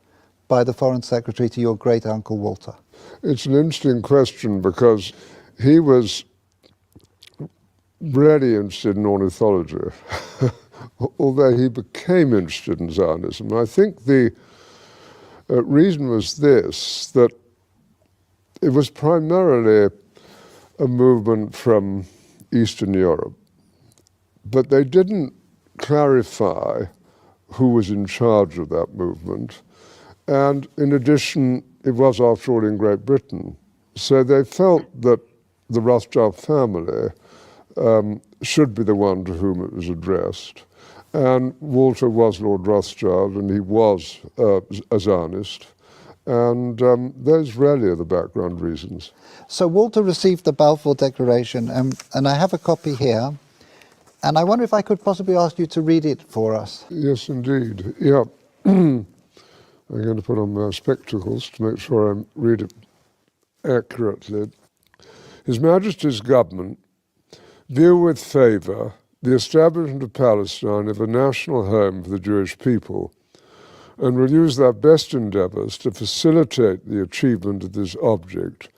by the Foreign Secretary to your great-uncle Walter? It's an interesting question because he was really interested in ornithology, although he became interested in Zionism. I think the reason was this, that it was primarily a movement from Eastern Europe, but they didn't clarify who was in charge of that movement. And in addition, it was, after all, in Great Britain. So they felt that the Rothschild family should be the one to whom it was addressed. And Walter was Lord Rothschild, and he was a Zionist. And those really are the background reasons. So Walter received the Balfour Declaration, and I have a copy here. And I wonder if I could possibly ask you to read it for us. Yes, indeed. Yeah. I'm going to put on my spectacles to make sure I read it accurately. His Majesty's Government view with favour the establishment of Palestine as a national home for the Jewish people, and will use their best endeavours to facilitate the achievement of this object,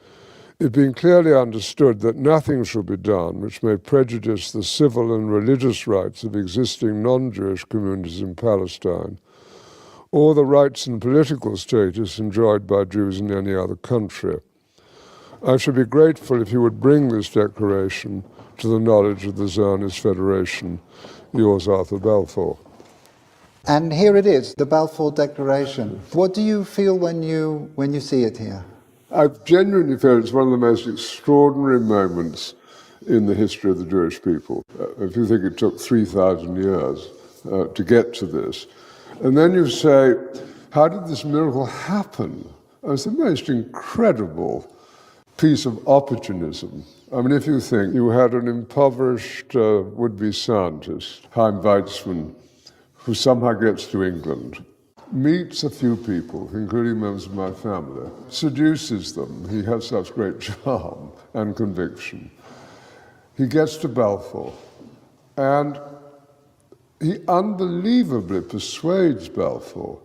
it being clearly understood that nothing shall be done which may prejudice the civil and religious rights of existing non-Jewish communities in Palestine, or the rights and political status enjoyed by Jews in any other country. I should be grateful if you would bring this declaration to the knowledge of the Zionist Federation. Yours, Arthur Balfour. And here it is, the Balfour Declaration. What do you feel when you see it here? I genuinely feel it's one of the most extraordinary moments in the history of the Jewish people. If you think it took 3,000 years to get to this, and then you say, how did this miracle happen? It's the most incredible piece of opportunism. I mean, if you think you had an impoverished would-be scientist, Chaim Weizmann, who somehow gets to England, meets a few people, including members of my family, seduces them. He has such great charm and conviction. He gets to Balfour, and he unbelievably persuades Balfour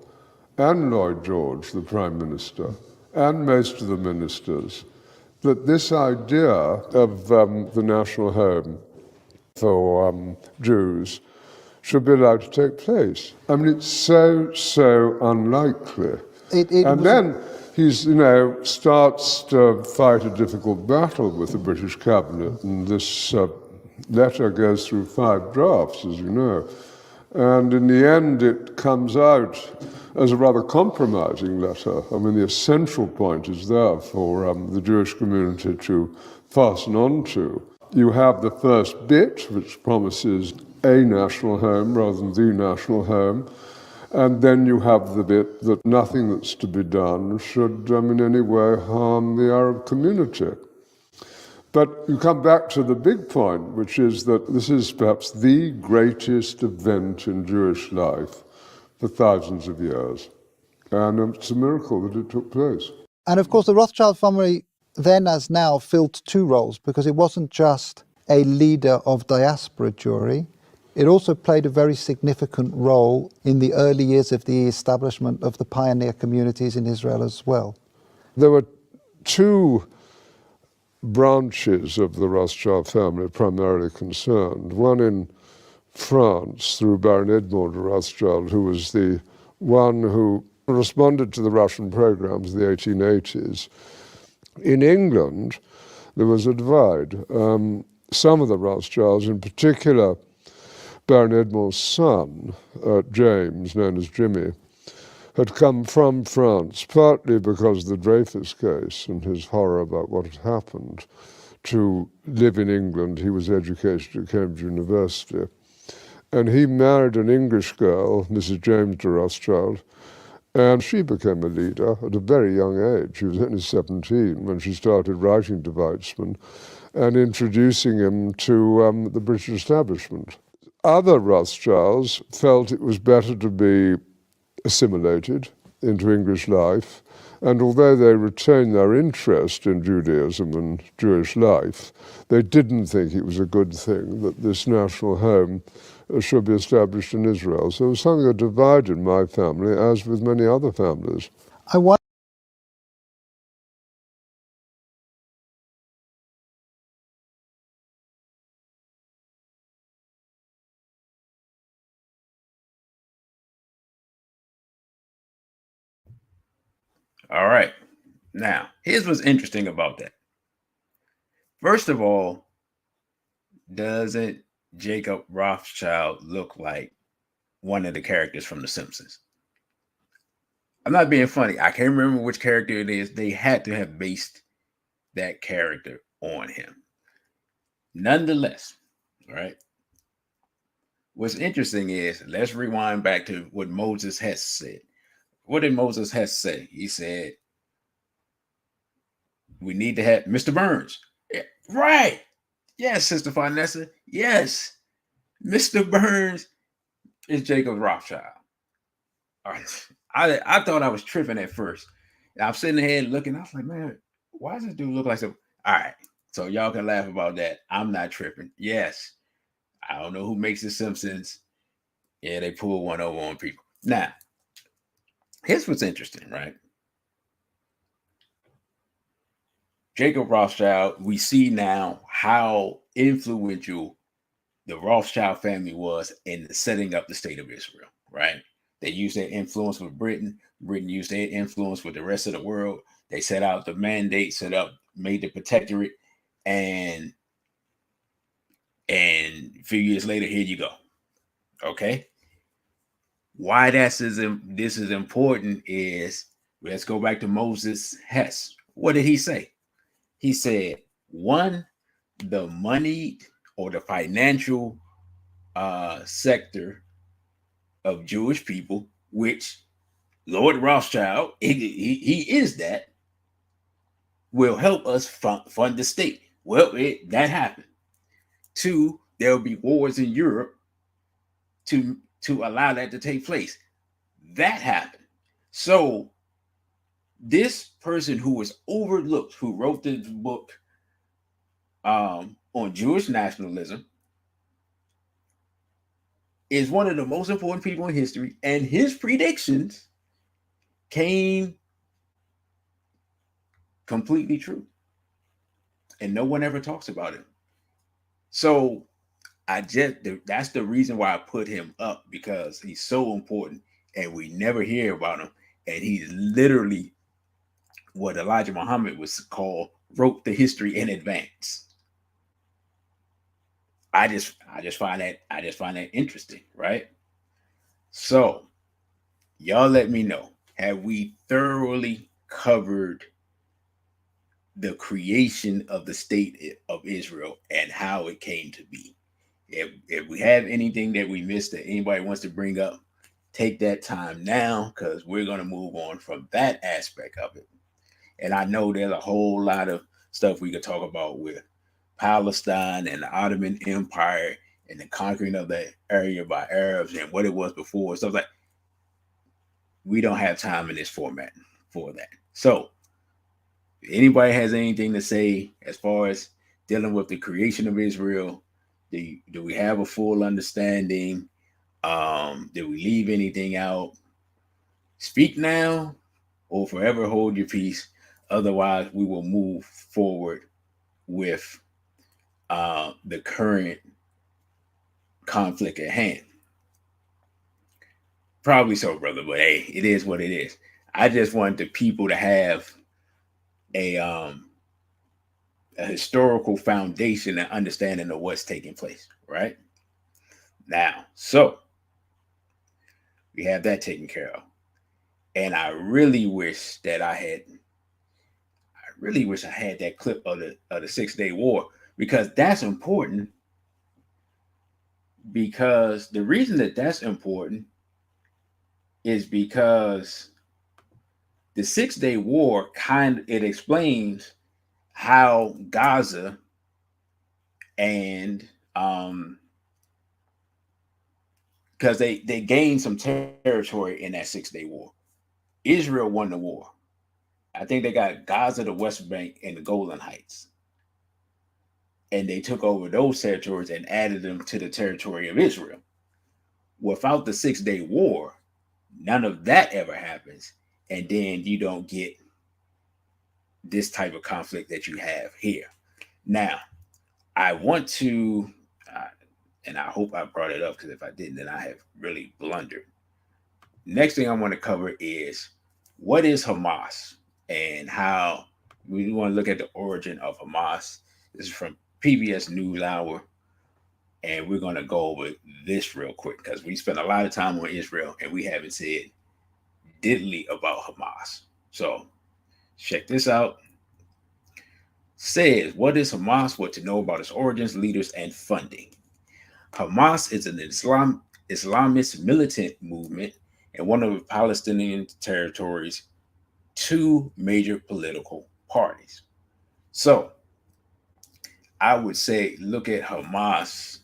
and Lloyd George, the Prime Minister, and most of the ministers, that this idea of the national home for Jews should be allowed to take place. I mean, it's so unlikely. Then he's, starts to fight a difficult battle with the British cabinet, and this letter goes through 5 drafts, as you know. And in the end, it comes out as a rather compromising letter. I mean, the essential point is there for the Jewish community to fasten on to. You have the first bit, which promises a national home rather than the national home, and then you have the bit that nothing that's to be done should in any way harm the Arab community. But you come back to the big point, which is that this is perhaps the greatest event in Jewish life for thousands of years. And it's a miracle that it took place. And of course, the Rothschild family then as now filled two roles, because it wasn't just a leader of diaspora Jewry, it also played a very significant role in the early years of the establishment of the pioneer communities in Israel as well. There were two branches of the Rothschild family primarily concerned. One in France through Baron Edmond Rothschild, who was the one who responded to the Russian programs of the 1880s. In England, there was a divide. Some of the Rothschilds, in particular Baron Edmond's son, James, known as Jimmy, had come from France, partly because of the Dreyfus case and his horror about what had happened, to live in England. He was educated at Cambridge University. And he married an English girl, Mrs. James de Rothschild, and she became a leader at a very young age. She was only 17 when she started writing to Weizmann and introducing him to the British establishment. Other Rothschilds felt it was better to be assimilated into English life, and although they retained their interest in Judaism and Jewish life, they didn't think it was a good thing that this national home should be established in Israel. So it was something that divided my family, as with many other families. I wonder All right. Now, here's what's interesting about that. First of all, doesn't Jacob Rothschild look like one of the characters from The Simpsons? I'm not being funny. I can't remember which character it is. They had to have based that character on him. Nonetheless, all right. What's interesting is, let's rewind back to what Moses Hess said. What did Moses Hess say? He said, we need to have Mr. Burns. Yeah, right. Yes, Sister Vanessa. Yes. Mr. Burns is Jacob Rothschild. All right. I thought I was tripping at first. I'm sitting there looking. I was like, man, why does this dude look like so? All right. So y'all can laugh about that. I'm not tripping. Yes. I don't know who makes The Simpsons. Yeah, they pull one over on people. Now, here's what's interesting, right? Jacob Rothschild, we see now how influential the Rothschild family was in setting up the state of Israel, right? They used their influence with Britain. Britain used their influence with the rest of the world. They set out the mandate, made the protectorate, and a few years later, here you go. Okay. Why this is important is, let's go back to Moses Hess. What did he say? He said, one, the money or the financial sector of Jewish people, which Lord Rothschild, he is that, will help us fund the state. Well, that happened. Two, there will be wars in Europe to allow that to take place. That happened. So this person who was overlooked, who wrote this book on Jewish nationalism, is one of the most important people in history, and his predictions came completely true. And no one ever talks about him. So that's the reason why I put him up, because he's so important and we never hear about him. And he's literally what Elijah Muhammad was called, wrote the history in advance. I just find that interesting, right? So y'all let me know, have we thoroughly covered the creation of the state of Israel and how it came to be? If we have anything that we missed that anybody wants to bring up, take that time now, because we're going to move on from that aspect of it. And I know there's a whole lot of stuff we could talk about with Palestine and the Ottoman Empire and the conquering of that area by Arabs and what it was before. So like, we don't have time in this format for that. So if anybody has anything to say as far as dealing with the creation of Israel, do we have a full understanding? Did we leave anything out? Speak now or forever hold your peace. Otherwise, we will move forward with the current conflict at hand. Probably so, brother, but hey, it is what it is. I just want the people to have a historical foundation and understanding of what's taking place, right? Now, so we have that taken care of. And I really wish that I had that clip of the 6-Day War, because that's important. Because the reason that that's important is because the 6-Day War it explains how Gaza and because they gained some territory in that 6-Day War. Israel won the war. I think they got Gaza, the West Bank, and the Golan Heights. And they took over those territories and added them to the territory of Israel. Without the 6-Day War, none of that ever happens. And then you don't get this type of conflict that you have here. Now, I want to, and I hope I brought it up, because if I didn't, then I have really blundered. Next thing I want to cover is, what is Hamas and how we want to look at the origin of Hamas. This is from PBS NewsHour, and we're going to go over this real quick because we spent a lot of time on Israel and we haven't said diddly about Hamas. So check this out. Says, what is Hamas? What to know about its origins, leaders, and funding. Hamas is an Islamist militant movement in one of the Palestinian territories' two major political parties. So I would say look at Hamas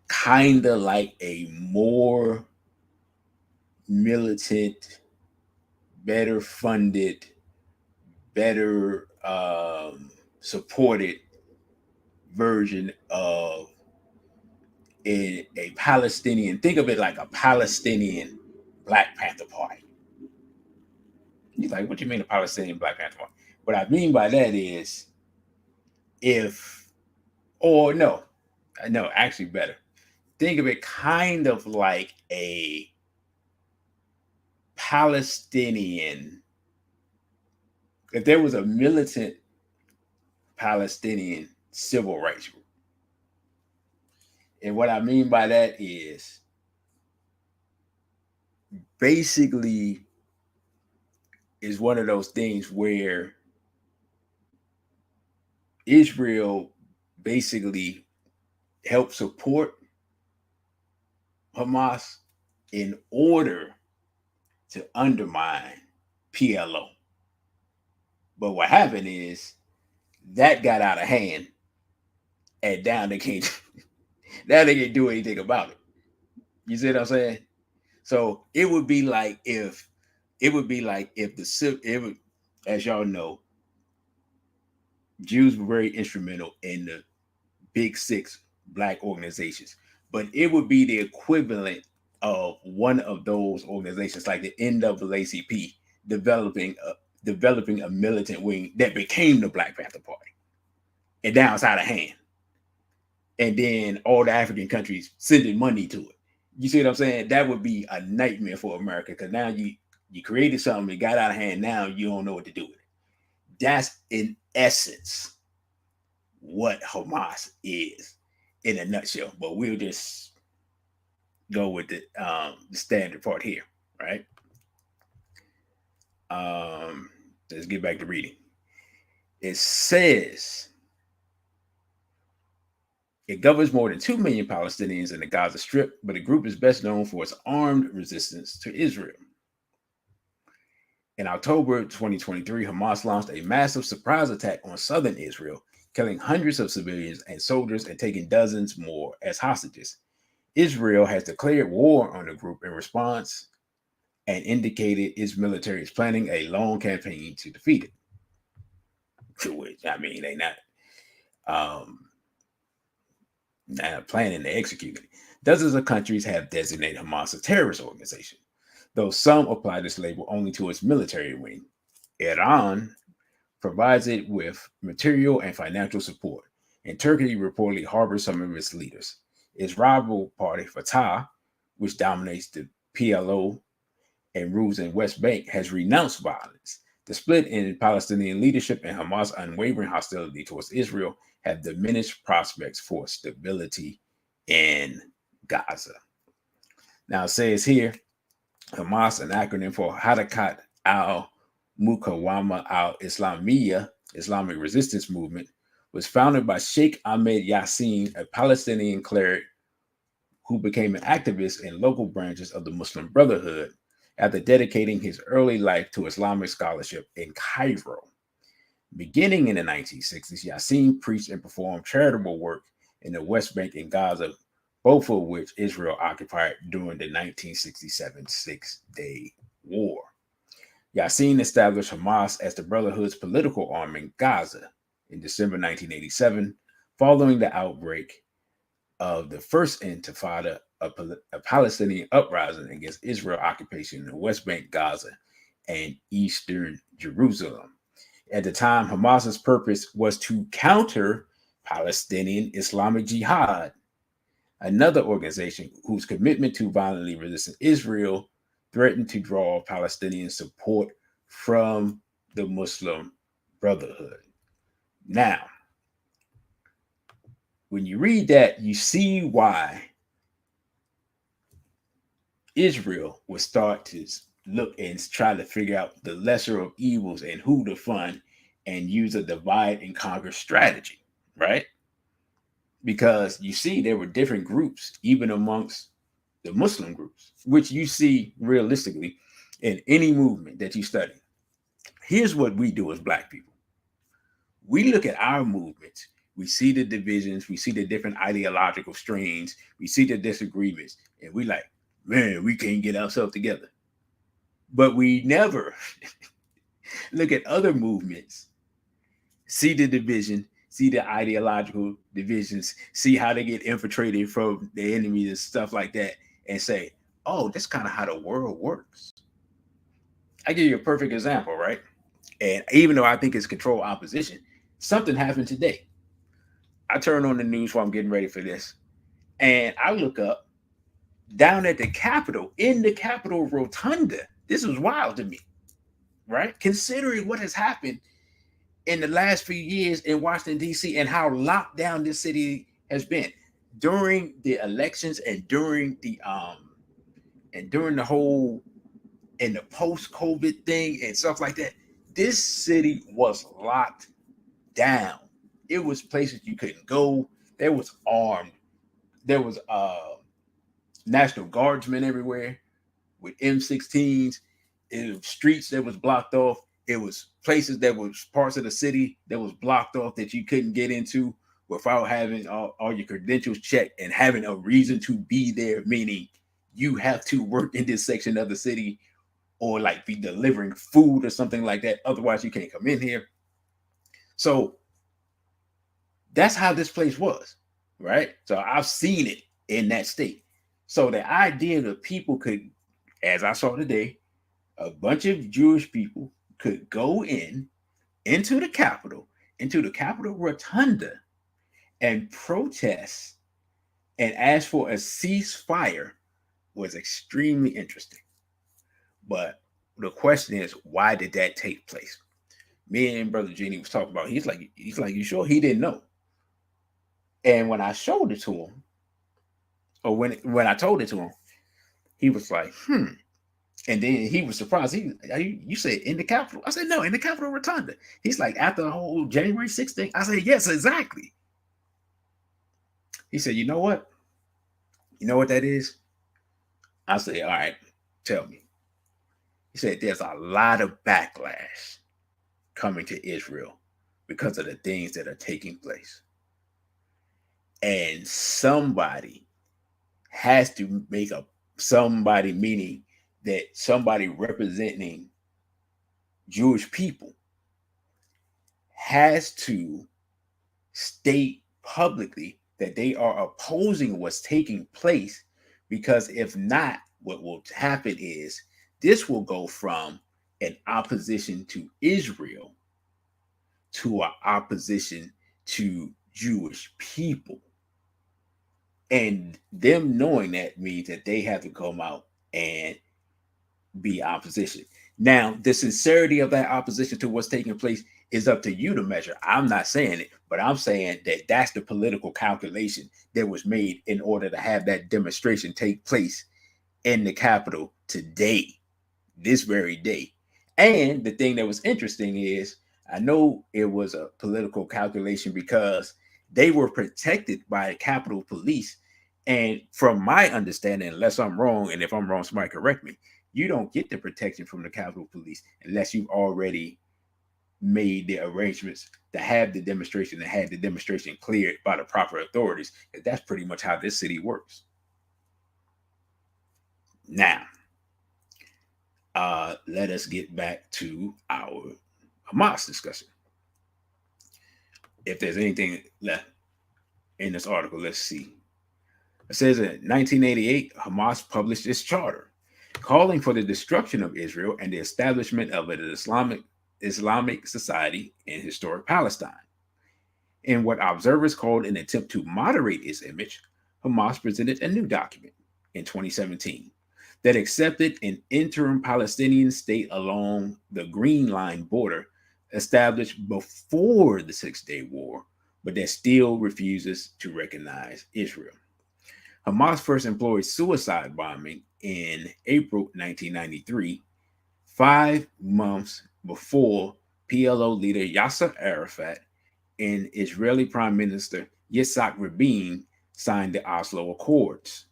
kind of like a more militant, better funded, better supported version of a Palestinian. Think of it like a Palestinian Black Panther Party. You're like, what do you mean a Palestinian Black Panther Party? What I mean by that is, actually better. Think of it kind of like a Palestinian, if there was a militant Palestinian civil rights group. And what I mean by that is basically is one of those things where Israel basically helped support Hamas in order to undermine PLO. But what happened is that got out of hand, and now they can't do anything about it. You see what I'm saying? So it would be like if as y'all know, Jews were very instrumental in the big 6 Black organizations, but it would be the equivalent of one of those organizations, like the NAACP, developing a militant wing that became the Black Panther Party, and now it's out of hand. And then all the African countries sending money to it. You see what I'm saying? That would be a nightmare for America, because now you created something, it got out of hand, now you don't know what to do with it. That's in essence what Hamas is in a nutshell. But we'll just go with the standard part here, right? Let's get back to reading. It says it governs more than 2 million Palestinians in the Gaza Strip, but the group is best known for its armed resistance to Israel. In October 2023, Hamas launched a massive surprise attack on southern Israel, killing hundreds of civilians and soldiers and taking dozens more as hostages. Israel has declared war on the group in response and indicated its military is planning a long campaign to defeat it. Which, I mean, they not planning to execute it. Dozens of countries have designated Hamas a terrorist organization, though some apply this label only to its military wing. Iran provides it with material and financial support, and Turkey reportedly harbors some of its leaders. Its rival party, Fatah, which dominates the PLO and rules in West Bank, has renounced violence. The split in Palestinian leadership and Hamas' unwavering hostility towards Israel have diminished prospects for stability in Gaza. Now it says here, Hamas, an acronym for Harakat al-Muqawama al-Islamiyya, Islamic Resistance Movement, was founded by Sheikh Ahmed Yassin, a Palestinian cleric who became an activist in local branches of the Muslim Brotherhood after dedicating his early life to Islamic scholarship in Cairo. Beginning in the 1960s, Yassin preached and performed charitable work in the West Bank and Gaza, both of which Israel occupied during the 1967 Six-Day War. Yassin established Hamas as the Brotherhood's political arm in Gaza in December 1987, following the outbreak of the First Intifada, a Palestinian uprising against Israel occupation in the West Bank, Gaza, and Eastern Jerusalem. At the time, Hamas's purpose was to counter Palestinian Islamic Jihad, another organization whose commitment to violently resisting Israel threatened to draw Palestinian support from the Muslim Brotherhood. Now, when you read that, you see why Israel would start to look and try to figure out the lesser of evils and who to fund and use a divide and conquer strategy, right? Because you see there were different groups, even amongst the Muslim groups, which you see realistically in any movement that you study. Here's what we do as Black people. We look at our movements, we see the divisions, we see the different ideological strains, we see the disagreements, and we like, man, we can't get ourselves together. But we never look at other movements, see the division, see the ideological divisions, see how they get infiltrated from the enemies and stuff like that, and say, oh, that's kind of how the world works. I give you a perfect example, right? And even though I think it's controlled opposition, something happened today. I turn on the news while I'm getting ready for this, and I look up down at the Capitol, in the Capitol Rotunda. This was wild to me, right? Considering what has happened in the last few years in Washington, D.C., and how locked down this city has been during the elections and during the whole and the post-COVID thing and stuff like that. This city was locked down. It was places you couldn't go. There was armed. There was National Guardsmen everywhere with M16s. It was streets that was blocked off. It was places that was parts of the city that was blocked off that you couldn't get into without having all your credentials checked and having a reason to be there, meaning you have to work in this section of the city or like be delivering food or something like that. Otherwise, you can't come in here. So that's how this place was, right? So I've seen it in that state. So the idea that people could, as I saw today, a bunch of Jewish people could go into the Capitol Rotunda, and protest and ask for a ceasefire was extremely interesting. But the question is, why did that take place? Me and Brother Genie was talking about, he's like, you sure? He didn't know. And when I showed it to him, or when I told it to him, he was like, And then he was surprised. You said in the Capitol? I said, no, in the Capitol Rotunda. He's like, after the whole January 6th thing? I said, yes, exactly. He said, you know what? You know what that is? I said, all right, tell me. He said there's a lot of backlash coming to Israel because of the things that are taking place. And somebody has to make a somebody, meaning that somebody representing Jewish people has to state publicly that they are opposing what's taking place, because if not, what will happen is this will go from an opposition to Israel to an opposition to Jewish people. And them knowing that means that they have to come out and be opposition. Now, the sincerity of that opposition to what's taking place is up to you to measure. I'm not saying it, but I'm saying that that's the political calculation that was made in order to have that demonstration take place in the Capitol today, this very day. And the thing that was interesting is, I know it was a political calculation because they were protected by the Capitol Police. And from my understanding, unless I'm wrong, and if I'm wrong, somebody correct me, you don't get the protection from the Capitol Police unless you've already made the arrangements to have the demonstration and had the demonstration cleared by the proper authorities. That's pretty much how this city works. Now, let us get back to our Hamas discussion. If there's anything left in this article, let's see. It says in 1988, Hamas published its charter calling for the destruction of Israel and the establishment of an Islamic society in historic Palestine. In what observers called an attempt to moderate its image, Hamas presented a new document in 2017 that accepted an interim Palestinian state along the Green Line border established before the Six-Day War, but that still refuses to recognize Israel. Hamas first employed suicide bombing in April 1993, 5 months before PLO leader Yasser Arafat and Israeli Prime Minister Yitzhak Rabin signed the Oslo Accords.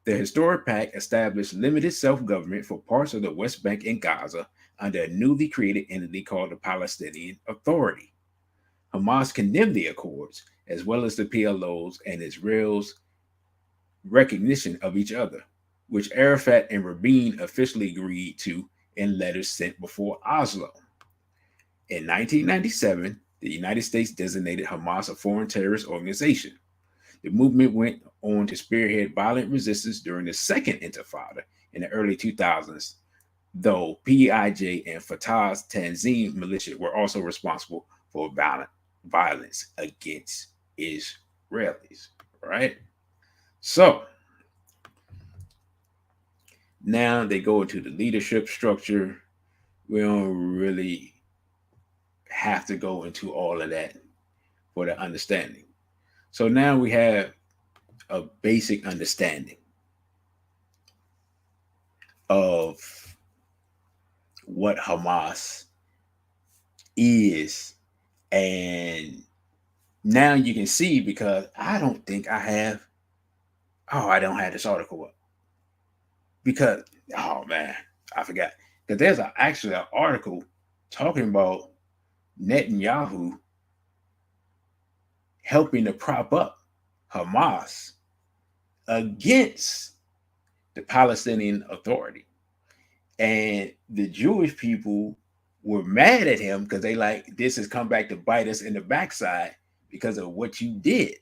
The historic pact established limited self-government for parts of the West Bank and Gaza under a newly created entity called the Palestinian Authority. Hamas condemned the accords, as well as the PLO's and Israel's recognition of each other, which Arafat and Rabin officially agreed to in letters sent before Oslo. In 1997, the United States designated Hamas a foreign terrorist organization. The movement went on to spearhead violent resistance during the Second Intifada in the early 2000s, though PIJ and Fatah's Tanzim militia were also responsible for violence against Israelis, right? So now they go into the leadership structure. We don't really have to go into all of that for the understanding. So now we have a basic understanding of what Hamas is. And now you can see, because I don't think I have, I don't have this article up. Because, oh man, I forgot. Because there's actually an article talking about Netanyahu helping to prop up Hamas against the Palestinian Authority. And the Jewish people were mad at him because they like, this has come back to bite us in the backside because of what you did.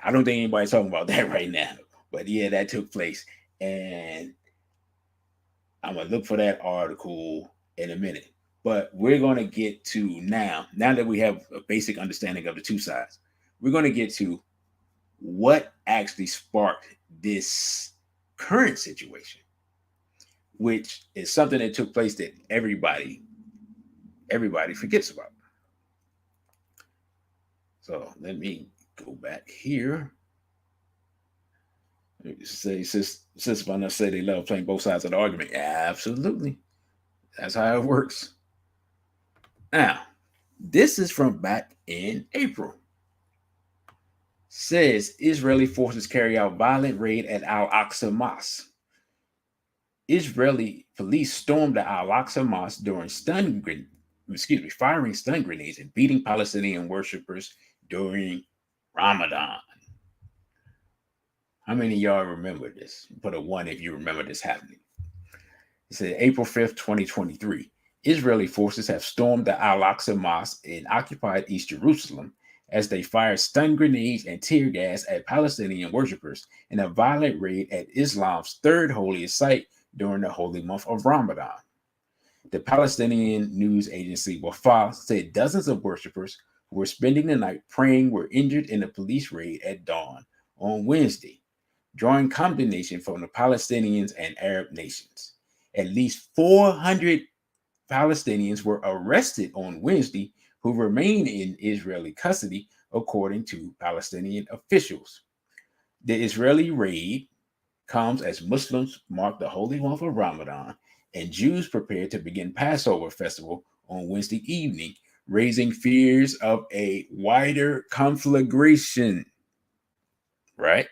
I don't think anybody's talking about that right now. But yeah, that took place. And I'm going to look for that article in a minute. But we're going to get to now that we have a basic understanding of the two sides, we're going to get to what actually sparked this current situation, which is something that took place that everybody forgets about. So let me go back here. Say, since Vanessa say they love playing both sides of the argument. Yeah, absolutely. That's how it works. Now, this is from back in April. Says Israeli forces carry out violent raid at Al-Aqsa Mosque. Israeli police stormed the Al-Aqsa Mosque during firing stun grenades and beating Palestinian worshippers during Ramadan. How many of y'all remember this? Put a 1 if you remember this happening. It said April 5th, 2023. Israeli forces have stormed the Al-Aqsa Mosque in occupied East Jerusalem as they fired stun grenades and tear gas at Palestinian worshippers in a violent raid at Islam's third holiest site during the holy month of Ramadan. The Palestinian news agency Wafa said dozens of worshippers who were spending the night praying were injured in a police raid at dawn on Wednesday, drawing condemnation from the Palestinians and Arab nations. At least 400 Palestinians were arrested on Wednesday who remain in Israeli custody, according to Palestinian officials. The Israeli raid comes as Muslims mark the holy month of Ramadan and Jews prepare to begin Passover festival on Wednesday evening, raising fears of a wider conflagration. Right?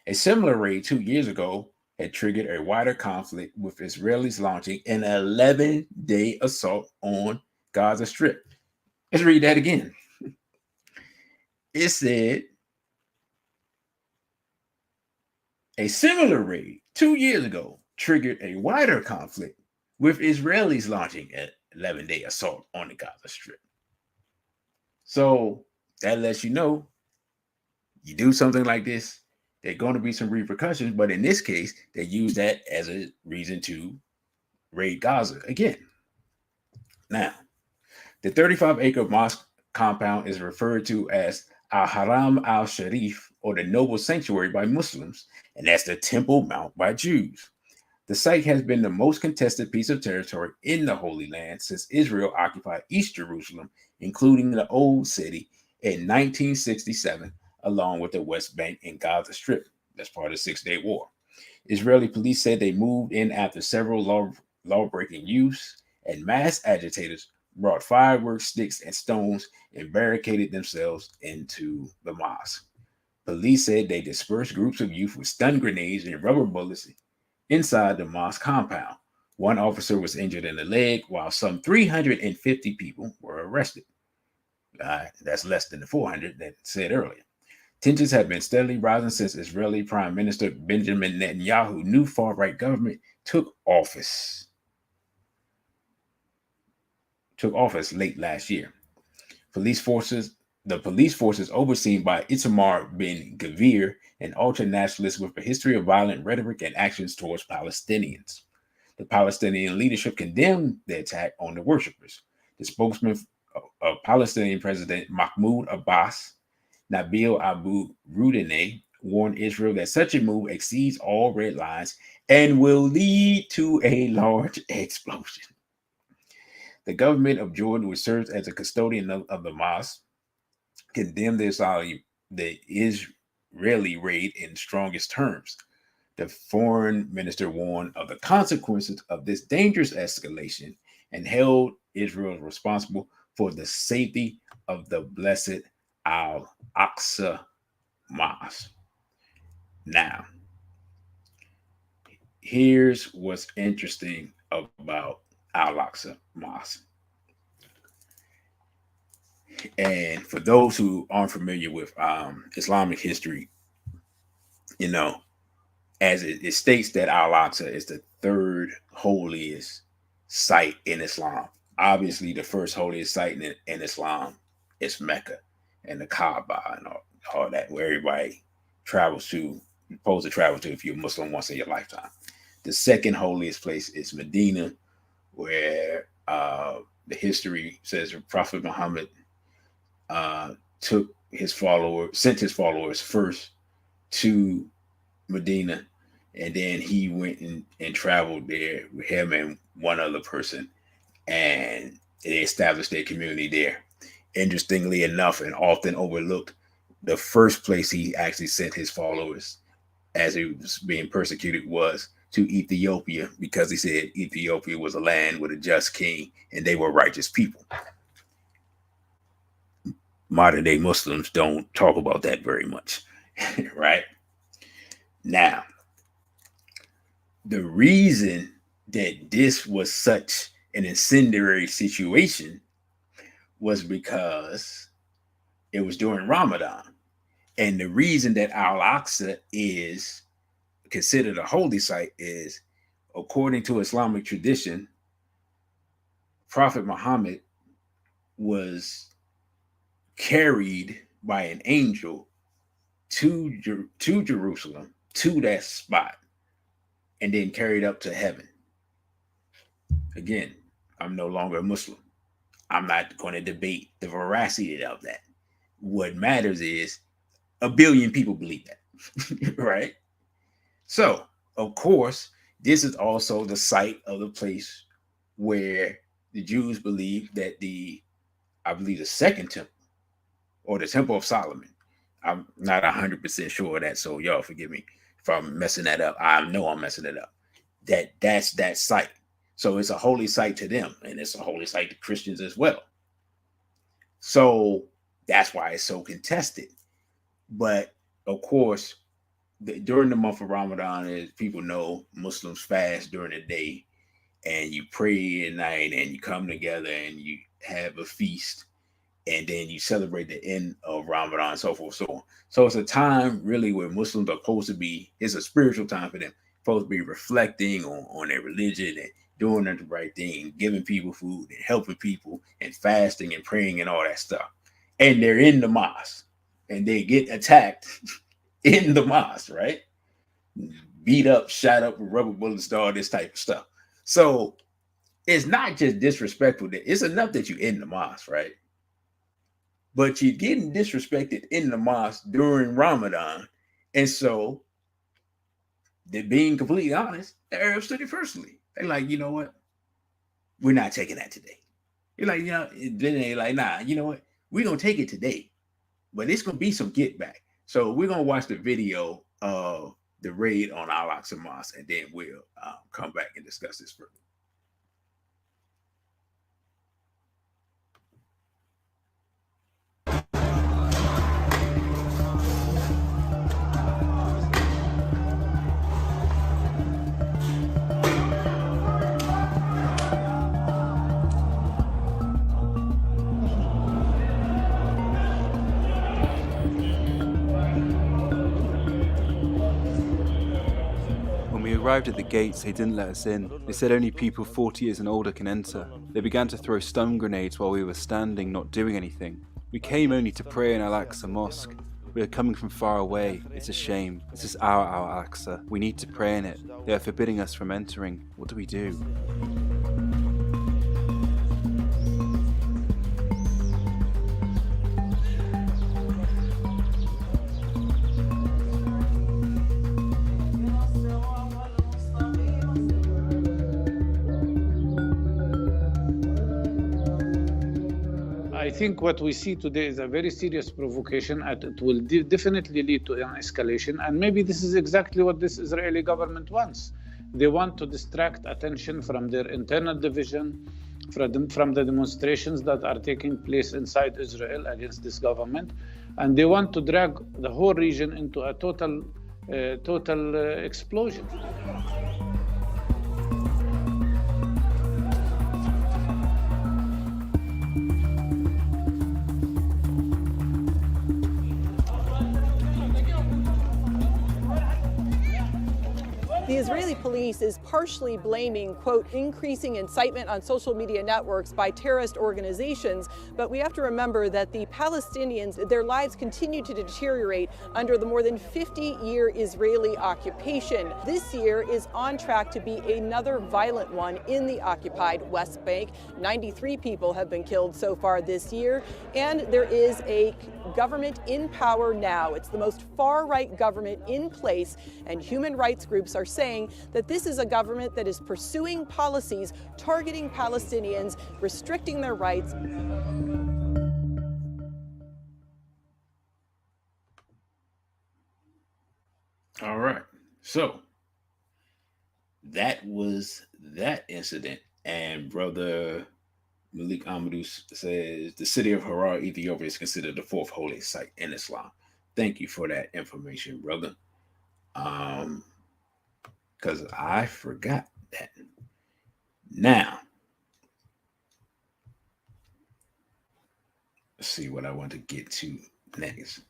A similar raid 2 years ago had triggered a wider conflict, with Israelis launching an 11-day assault on Gaza Strip. Let's read that again. It said a similar raid 2 years ago triggered a wider conflict, with Israelis launching an 11-day assault on the Gaza Strip. So that lets you know, you do something like this, there are going to be some repercussions, but in this case, they use that as a reason to raid Gaza again. Now, the 35-acre mosque compound is referred to as Al-Haram al-Sharif, or the Noble Sanctuary by Muslims, and that's the Temple Mount by Jews. The site has been the most contested piece of territory in the Holy Land since Israel occupied East Jerusalem, including the Old City, in 1967, along with the West Bank and Gaza Strip. That's part of the Six-Day War. Israeli police said they moved in after several law-breaking youths and mass agitators brought fireworks, sticks, and stones and barricaded themselves into the mosque. Police said they dispersed groups of youth with stun grenades and rubber bullets inside the mosque compound. One officer was injured in the leg, while some 350 people were arrested. That's less than the 400 that said earlier. Tensions have been steadily rising since Israeli Prime Minister Benjamin Netanyahu's new far-right government took office late last year. The police forces overseen by Itamar Ben-Gvir, an ultra-nationalist with a history of violent rhetoric and actions towards Palestinians. The Palestinian leadership condemned the attack on the worshippers. The spokesman of Palestinian President Mahmoud Abbas, Nabil Abu Rudineh, warned Israel that such a move exceeds all red lines and will lead to a large explosion. The government of Jordan, which serves as a custodian of the mosque, condemned the Israeli raid in strongest terms. The foreign minister warned of the consequences of this dangerous escalation and held Israel responsible for the safety of the blessed Al-Aqsa Mosque. Now, here's what's interesting about Al-Aqsa Mosque. And for those who aren't familiar with Islamic history, as it states that Al-Aqsa is the third holiest site in Islam. Obviously, the first holiest site in Islam is Mecca and the Kaaba and all that, where everybody supposed to travel to if you're a Muslim once in your lifetime. The second holiest place is Medina, where the history says Prophet Muhammad sent his followers first to Medina, and then he went and traveled there with him and one other person, and they established their community there. Interestingly enough, and often overlooked, the first place he actually sent his followers as he was being persecuted was to Ethiopia, because he said Ethiopia was a land with a just king and they were righteous people. Modern day Muslims don't talk about that very much, right? Now, the reason that this was such an incendiary situation was because it was during Ramadan. And the reason that Al-Aqsa is considered a holy site is, according to Islamic tradition, Prophet Muhammad was carried by an angel to Jerusalem, to that spot, and then carried up to heaven. Again, I'm no longer a Muslim. I'm not going to debate the veracity of that. What matters is 1 billion people believe that, right? So, of course, this is also the site of the place where the Jews believe that I believe the second temple, or the Temple of Solomon. I'm not 100% sure of that, so y'all forgive me if I'm messing that up. I know I'm messing it up. That's that site. So it's a holy site to them, and it's a holy site to Christians as well. So that's why it's so contested. But of course, during the month of Ramadan, as people know, Muslims fast during the day, and you pray at night, and you come together and you have a feast, and then you celebrate the end of Ramadan, so forth, so on. So it's a time really where Muslims are supposed to be, it's a spiritual time for them, supposed to be reflecting on their religion and doing the right thing, giving people food and helping people and fasting and praying and all that stuff. And they're in the mosque and they get attacked in the mosque, right? Beat up, shot up with rubber bullets, all this type of stuff. So it's not just disrespectful. It's enough that you're in the mosque, right? But you're getting disrespected in the mosque during Ramadan. And so, they're being completely honest, the Arabs took it personally. They're like, you know what? We're not taking that today. You're like, then they're like, nah, you know what? We're going to take it today. But it's going to be some get back. So we're going to watch the video of the raid on Al-Aqsa Mosque, and then we'll come back and discuss this further. When we arrived at the gates, they didn't let us in. They said only people 40 years and older can enter. They began to throw stun grenades while we were standing, not doing anything. We came only to pray in Al-Aqsa Mosque. We are coming from far away. It's a shame. This is our Al-Aqsa. We need to pray in it. They are forbidding us from entering. What do we do? I think what we see today is a very serious provocation, and it will definitely lead to an escalation. And maybe this is exactly what this Israeli government wants. They want to distract attention from their internal division, from the demonstrations that are taking place inside Israel against this government. And they want to drag the whole region into a total explosion. The Israeli police is partially blaming, quote, increasing incitement on social media networks by terrorist organizations. But we have to remember that the Palestinians, their lives continue to deteriorate under the more than 50-year Israeli occupation. This year is on track to be another violent one in the occupied West Bank. 93 people have been killed so far this year, and there is a government in power now. It's the most far-right government in place, and human rights groups are saying that this is a government that is pursuing policies targeting Palestinians, restricting their rights. All right. So that was that incident. And Brother Malik Amadou says the city of Harar, Ethiopia is considered the fourth holy site in Islam. Thank you for that information, brother. because I forgot that. Now, let's see what I want to get to next.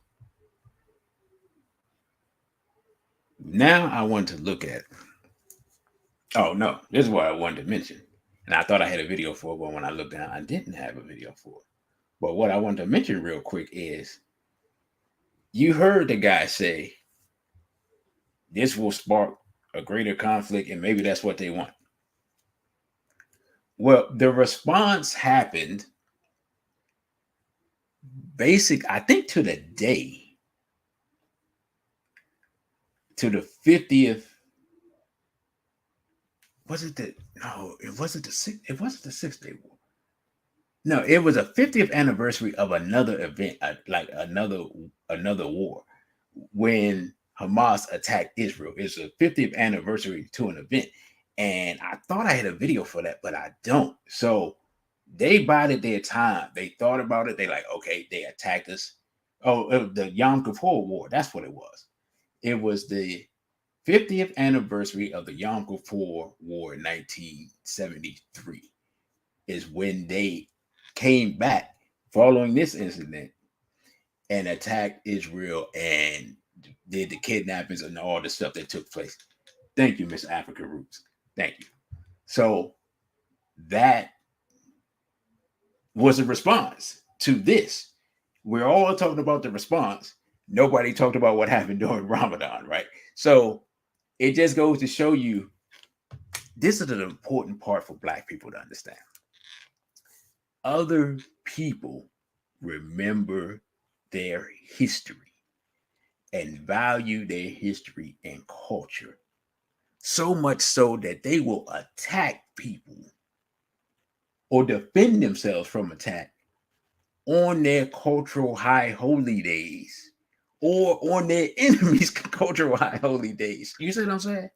Now I want to look at, oh no, this is what I wanted to mention. And I thought I had a video for it, but when I looked down, I didn't have a video for it. But what I want to mention real quick is, you heard the guy say, this will spark a greater conflict, and maybe that's what they want. Well, the response happened I think to the day, to the 50th. Was it the, no, it wasn't the 6-Day War. No, it was a 50th anniversary of another event, like another war, when Hamas attacked Israel. It's a 50th anniversary to an event. And I thought I had a video for that, but I don't. So they bided their time. They thought about it. They like, okay, they attacked us. Oh, it was the Yom Kippur War. That's what it was. It was the 50th anniversary of the Yom Kippur War in 1973 is when they came back following this incident and attacked Israel and did the kidnappings and all the stuff that took place. Thank you, Miss Africa Roots. Thank you. So that was a response to this. We're all talking about the response. Nobody talked about what happened during Ramadan, right? So it just goes to show you, this is an important part for Black people to understand. Other people remember their history and value their history and culture, so much so that they will attack people or defend themselves from attack on their cultural high holy days or on their enemies' cultural high holy days. You see what I'm saying?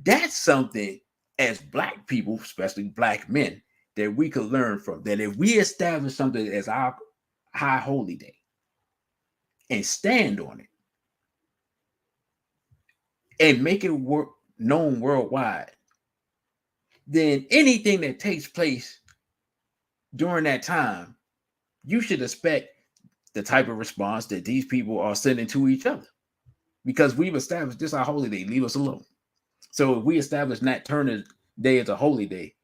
That's something as Black people, especially Black men, that we could learn from. That if we establish something as our high holy day and stand on it and make it known worldwide, then anything that takes place during that time, you should expect the type of response that these people are sending to each other, because we've established this our holy day. Leave us alone. So if we establish Nat Turner Day as a holy day,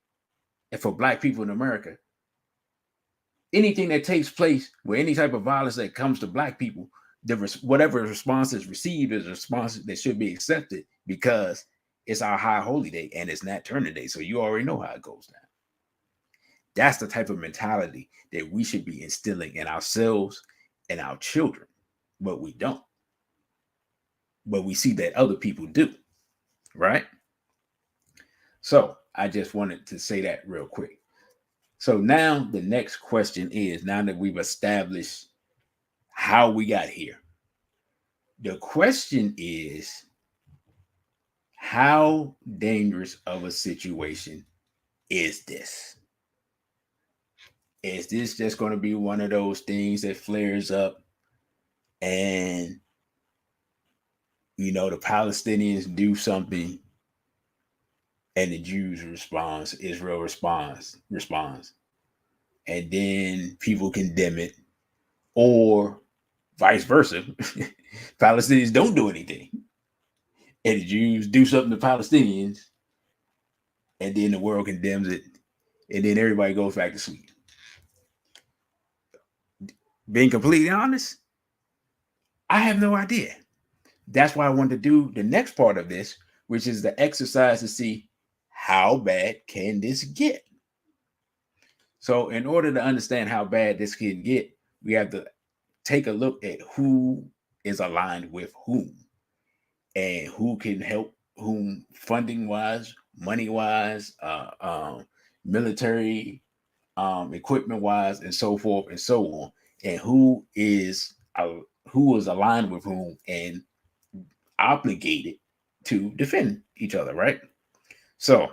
and for Black people in America, anything that takes place with any type of violence that comes to Black people, whatever response is received is a response that should be accepted, because it's our high holy day and it's Nat Turner Day. So you already know how it goes down. That's the type of mentality that we should be instilling in ourselves and our children, but we don't. But we see that other people do, right? So I just wanted to say that real quick. So now the next question is, now that we've established how we got here, the question is, how dangerous of a situation is this? Is this just going to be one of those things that flares up and, you know, the Palestinians do something and the Jews respond, Israel responds, and then people condemn it, or vice versa? Palestinians don't do anything and the Jews do something to Palestinians, and then the world condemns it, and then everybody goes back to sleep. Being completely honest, I have no idea. That's why I want to do the next part of this, which is the exercise to see how bad can this get. So in order to understand how bad this can get, we have to take a look at who is aligned with whom and who can help whom funding wise, money wise, military equipment wise, and so forth and so on, and who is aligned with whom and obligated to defend each other, right? So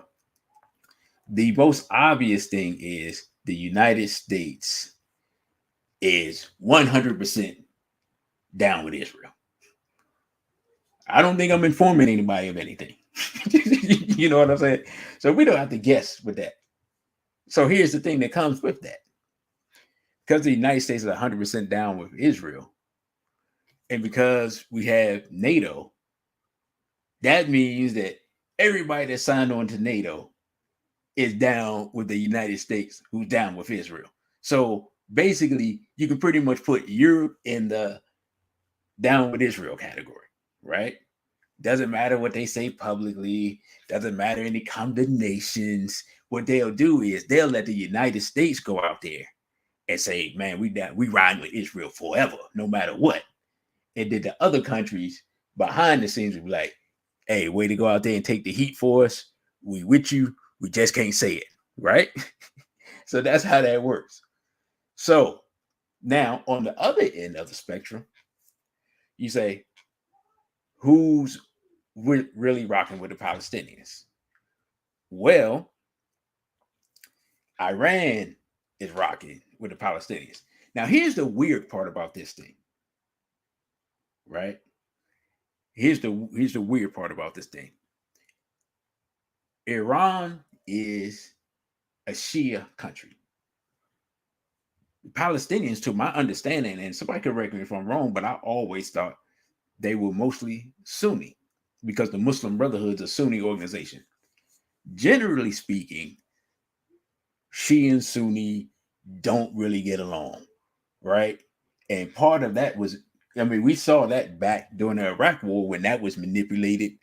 the most obvious thing is the United States is 100% down with Israel. I don't think I'm informing anybody of anything. You know what I'm saying? So we don't have to guess with that. So here's the thing that comes with that. Because the United States is 100% down with Israel, and because we have NATO, that means that everybody that signed on to NATO is down with the United States, who's down with Israel. So basically, you can pretty much put Europe in the down with Israel category, right? Doesn't matter what they say publicly, doesn't matter any condemnations. What they'll do is they'll let the United States go out there and say, man, we riding with Israel forever, no matter what. And then the other countries behind the scenes will be like, hey, way to go out there and take the heat for us. We with you. We just can't say it, right? So that's how that works. So now on the other end of the spectrum, you say, who's really rocking with the Palestinians? Well, Iran is rocking with the Palestinians. Now, here's the weird part about this thing, right? Here's the weird part about this thing. Iran is a Shia country. The Palestinians, to my understanding, and somebody correct me if I'm wrong, but I always thought they were mostly Sunni because the Muslim Brotherhood is a Sunni organization. Generally speaking, Shia and Sunni don't really get along, right? And part of that was, I mean, we saw that back during the Iraq War when that was manipulated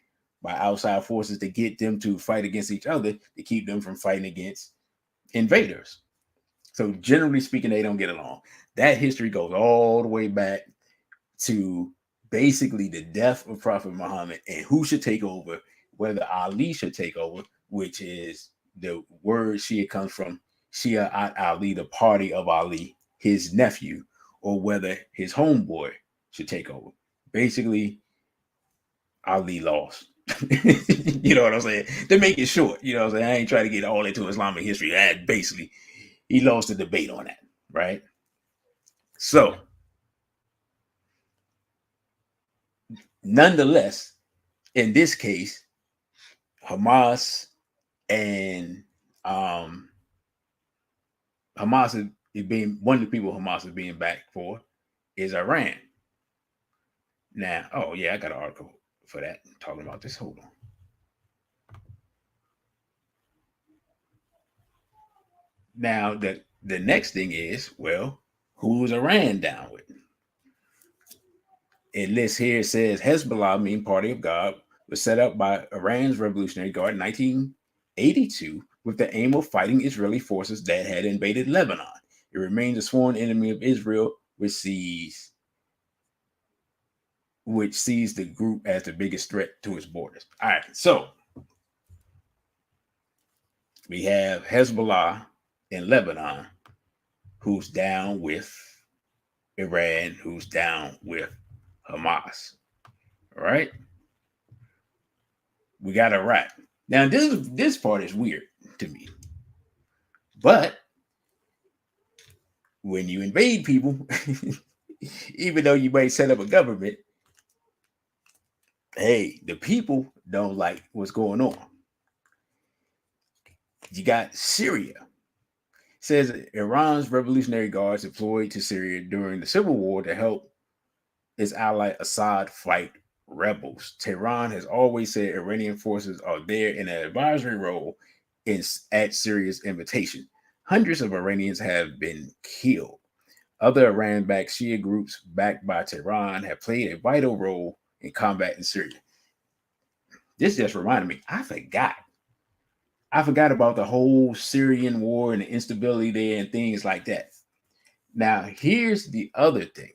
by outside forces to get them to fight against each other to keep them from fighting against invaders. So generally speaking, they don't get along. That history goes all the way back to basically the death of Prophet Muhammad and who should take over, whether Ali should take over, which is the word Shia comes from Shia at Ali, the party of Ali, his nephew, or whether his homeboy should take over. Basically, Ali lost. You know what I'm saying? To make it short, you know what I'm saying? I ain't trying to get all into Islamic history. Basically, he lost the debate on that, right? So, nonetheless, in this case, Hamas and Hamas is being one of the people Hamas is being backed for is Iran. Now, oh yeah, I got an article for that talking about this. Hold on. Now, the next thing is, well, who's Iran down with? It lists here, it says Hezbollah, meaning Party of God, was set up by Iran's Revolutionary Guard in 1982 with the aim of fighting Israeli forces that had invaded Lebanon. It remains a sworn enemy of Israel, which sees the group as the biggest threat to its borders. All right, so we have Hezbollah in Lebanon, who's down with Iran, who's down with Hamas. All right. We got Iraq. Now, this part is weird to me. But when you invade people, even though you might set up a government, hey, the people don't like what's going on. You got Syria. It says Iran's Revolutionary Guards deployed to Syria during the civil war to help its ally Assad fight rebels. Tehran has always said Iranian forces are there in an advisory role at Syria's invitation. Hundreds of Iranians have been killed. Other Iran-backed Shia groups backed by Tehran have played a vital role in combat in Syria. This just reminded me, I forgot about the whole Syrian war and the instability there and things like that. Now, here's the other thing.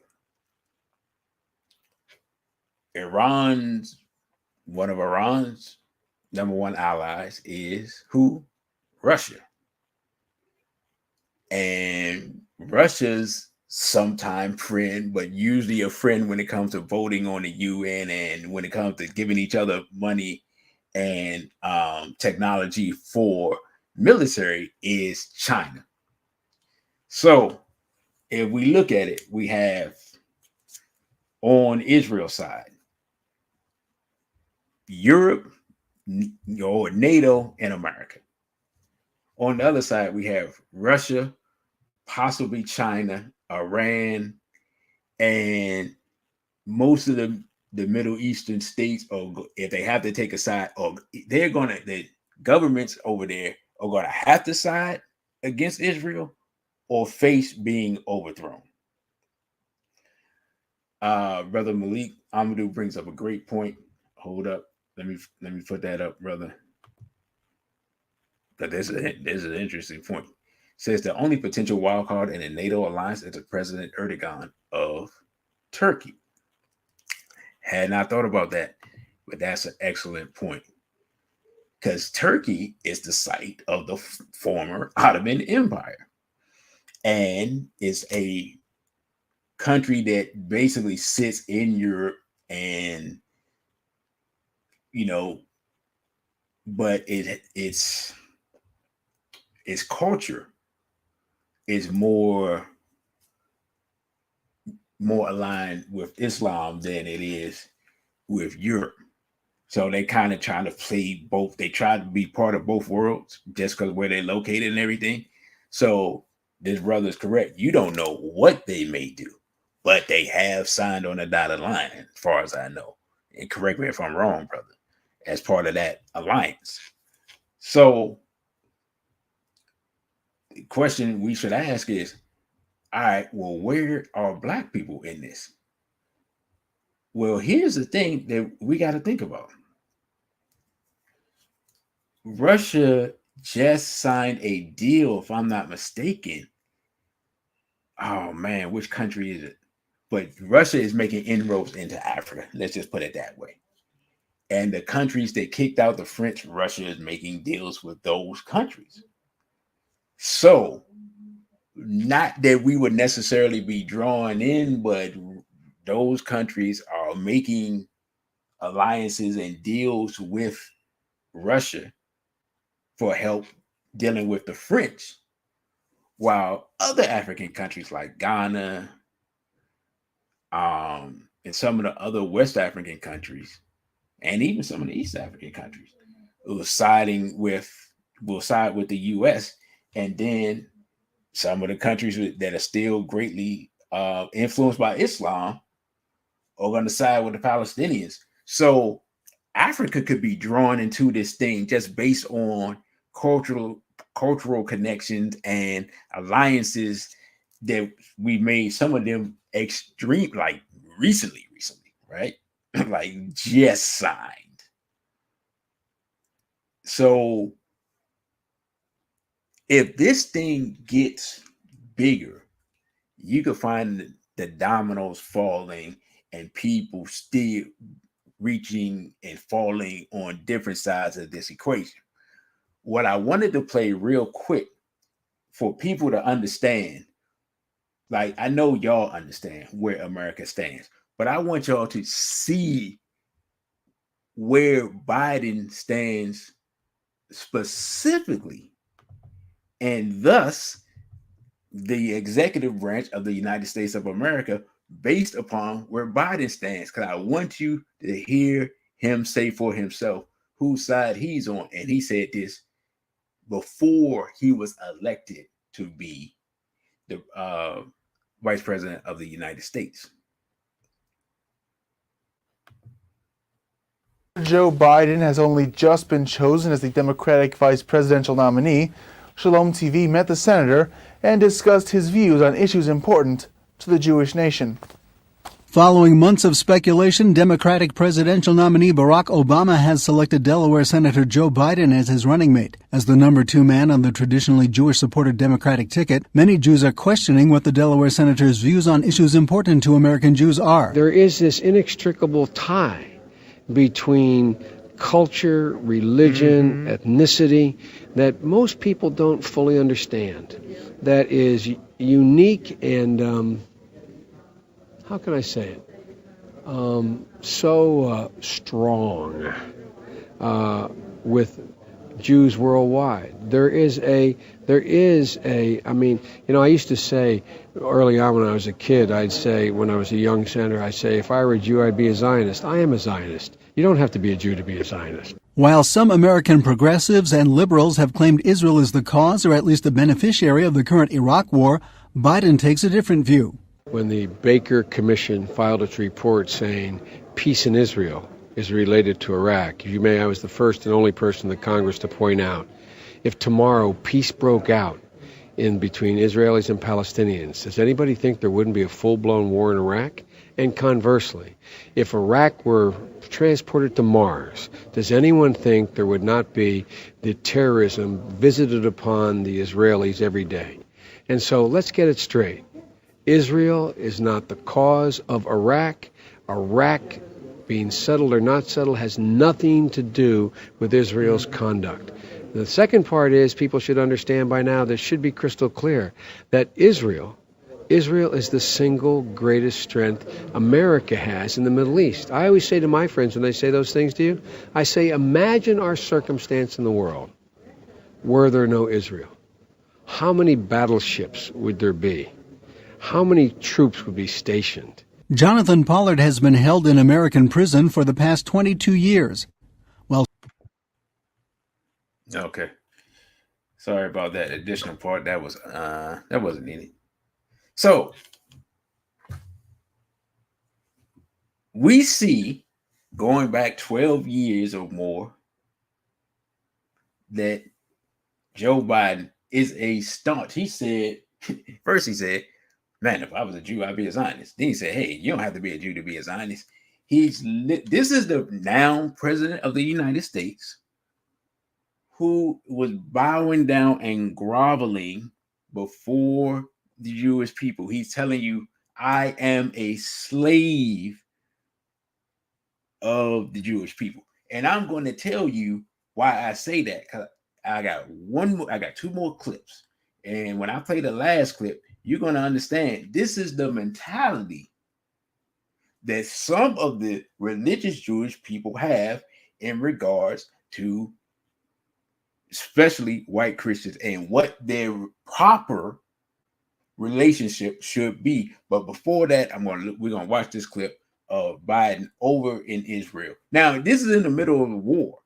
One of Iran's number one allies is who? Russia. And Russia's sometime friend, but usually a friend when it comes to voting on the UN and when it comes to giving each other money and technology for military is China. So if we look at it, we have on Israel's side, Europe NATO and America. On the other side, we have Russia, possibly China, Iran, and most of the Middle Eastern states, or if they have to take a side, or the governments over there are going to have to side against Israel or face being overthrown. Brother Malik Amadou brings up a great point. Hold up. Let me put that up, brother. But this is an interesting point. It says the only potential wild card in the NATO alliance is the President Erdogan of Turkey. Had not thought about that, but that's an excellent point. Because Turkey is the site of the former Ottoman Empire. And is a country that basically sits in Europe, and but its culture is more aligned with Islam than it is with Europe. So they kind of trying to play both. They try to be part of both worlds just because where they're located and everything. So this brother is correct. You don't know what they may do, but they have signed on a dotted line, as far as I know. And correct me if I'm wrong, brother, as part of that alliance. So the question we should ask is, all right, well, where are Black people in this? Well, here's the thing that we got to think about. Russia just signed a deal, if I'm not mistaken. Oh man, which country is it? But Russia is making inroads into Africa. Let's just put it that way. And the countries that kicked out the French, Russia is making deals with those countries. So, not that we would necessarily be drawn in, but those countries are making alliances and deals with Russia for help dealing with the French, while other African countries like Ghana, and some of the other West African countries, and even some of the East African countries, will side with the U.S. And then some of the countries that are still greatly influenced by Islam are going to side with the Palestinians. So Africa could be drawn into this thing just based on cultural connections and alliances that we made. Some of them extreme, like recently, right? Like just signed. So if this thing gets bigger, you can find the dominoes falling and people still reaching and falling on different sides of this equation. What I wanted to play real quick for people to understand, like I know y'all understand where America stands, but I want y'all to see where Biden stands specifically, and thus the executive branch of the United States of America based upon where Biden stands. Because I want you to hear him say for himself whose side he's on. And he said this before he was elected to be the vice president of the United States. Joe Biden has only just been chosen as the Democratic vice presidential nominee. Shalom TV met the senator and discussed his views on issues important to the Jewish nation. Following months of speculation, Democratic presidential nominee Barack Obama has selected Delaware Senator Joe Biden as his running mate. As the number 2 man on the traditionally Jewish-supported Democratic ticket, many Jews are questioning what the Delaware senator's views on issues important to American Jews are. There is this inextricable tie between culture, religion, ethnicity, that most people don't fully understand. That is unique and, how can I say it, so strong with Jews worldwide. There is a, I mean, you know, I used to say early on when I was a kid, I'd say, when I was a young senator, I'd say, if I were a Jew, I'd be a Zionist. I am a Zionist. You don't have to be a Jew to be a Zionist. While some American progressives and liberals have claimed Israel is the cause or at least the beneficiary of the current Iraq war, Biden takes a different view. When the Baker Commission filed its report saying peace in Israel is related to Iraq, if you may, I was the first and only person in the Congress to point out, if tomorrow peace broke out in between Israelis and Palestinians, does anybody think there wouldn't be a full-blown war in Iraq? And conversely, if Iraq were transported to Mars, does anyone think there would not be the terrorism visited upon the Israelis every day? And so let's get it straight. Israel is not the cause of Iraq. Iraq being settled or not settled has nothing to do with Israel's conduct. The second part is people should understand by now, this should be crystal clear, that Israel is the single greatest strength America has in the Middle East. I always say to my friends when they say those things to you, I say, imagine our circumstance in the world were there no Israel. How many battleships would there be? How many troops would be stationed? Jonathan Pollard has been held in American prison for the past 22 years. Well, okay. Sorry about that additional part. That wasn't needed. So we see, going back 12 years or more, that Joe Biden is a staunch. He said, first he said, man, if I was a Jew, I'd be a Zionist. Then he said, hey, you don't have to be a Jew to be a Zionist. This is the now president of the United States who was bowing down and groveling before the Jewish people. He's telling you, I am a slave of the Jewish people. And I'm going to tell you why I say that, because I got two more clips. And when I play the last clip, you're going to understand this is the mentality that some of the religious Jewish people have in regards to especially white Christians and what their proper relationship should be. But before that, we're gonna watch this clip of Biden over in Israel. Now, this is in the middle of a war.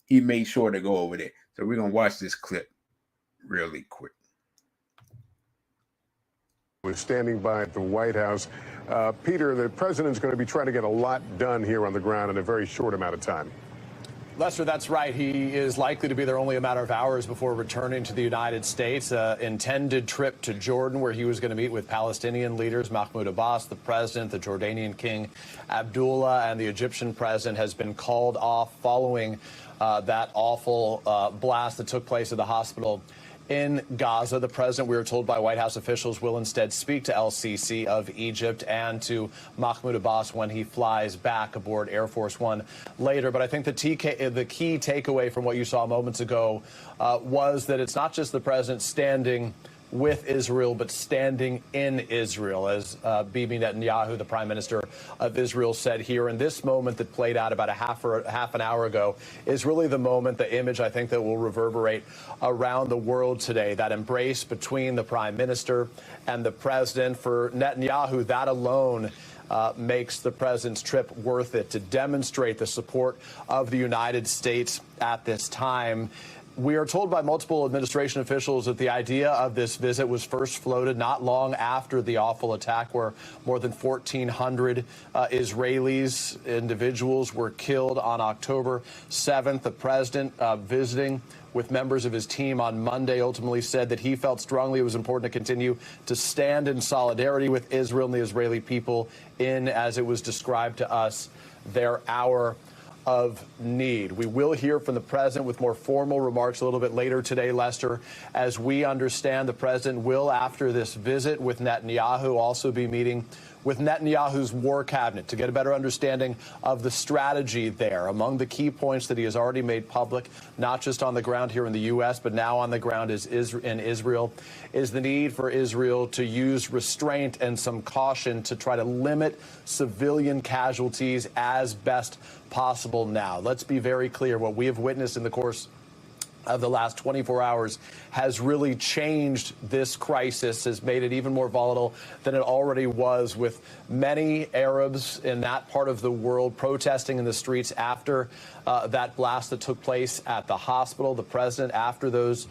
He made sure to go over there. So we're gonna watch this clip really quick. Was standing by at the White House. Peter, the president's going to be trying to get a lot done here on the ground in a very short amount of time. Lester, that's right. He is likely to be there only a matter of hours before returning to the United States. Intended trip to Jordan, where he was going to meet with Palestinian leaders, Mahmoud Abbas, the president, the Jordanian king, Abdullah, and the Egyptian president, has been called off following that awful blast that took place at the hospital in Gaza. The president, we were told by White House officials, will instead speak to El-Sisi of Egypt and to Mahmoud Abbas when he flies back aboard Air Force One later. But I think the key takeaway from what you saw moments ago was that it's not just the president standing with Israel, but standing in Israel, as Bibi Netanyahu, the prime minister of Israel, said here. And this moment that played out about half an hour ago is really the moment, the image, I think, that will reverberate around the world today. That embrace between the prime minister and the president. For Netanyahu, that alone makes the president's trip worth it, to demonstrate the support of the United States at this time. We are told by multiple administration officials that the idea of this visit was first floated not long after the awful attack, where more than 1,400 individuals were killed on October 7th. The president, visiting with members of his team on Monday, ultimately said that he felt strongly it was important to continue to stand in solidarity with Israel and the Israeli people in, as it was described to us, their hour of need. We will hear from the president with more formal remarks a little bit later today, Lester. As we understand, the president will, after this visit with Netanyahu, also be meeting with Netanyahu's war cabinet to get a better understanding of the strategy there. Among the key points that he has already made public, not just on the ground here in the U.S., but now on the ground in Israel, is the need for Israel to use restraint and some caution to try to limit civilian casualties as best possible now. Let's be very clear. What we have witnessed in the course of the last 24 hours has really changed this crisis, has made it even more volatile than it already was, with many Arabs in that part of the world protesting in the streets after that blast that took place at the hospital. The president, after those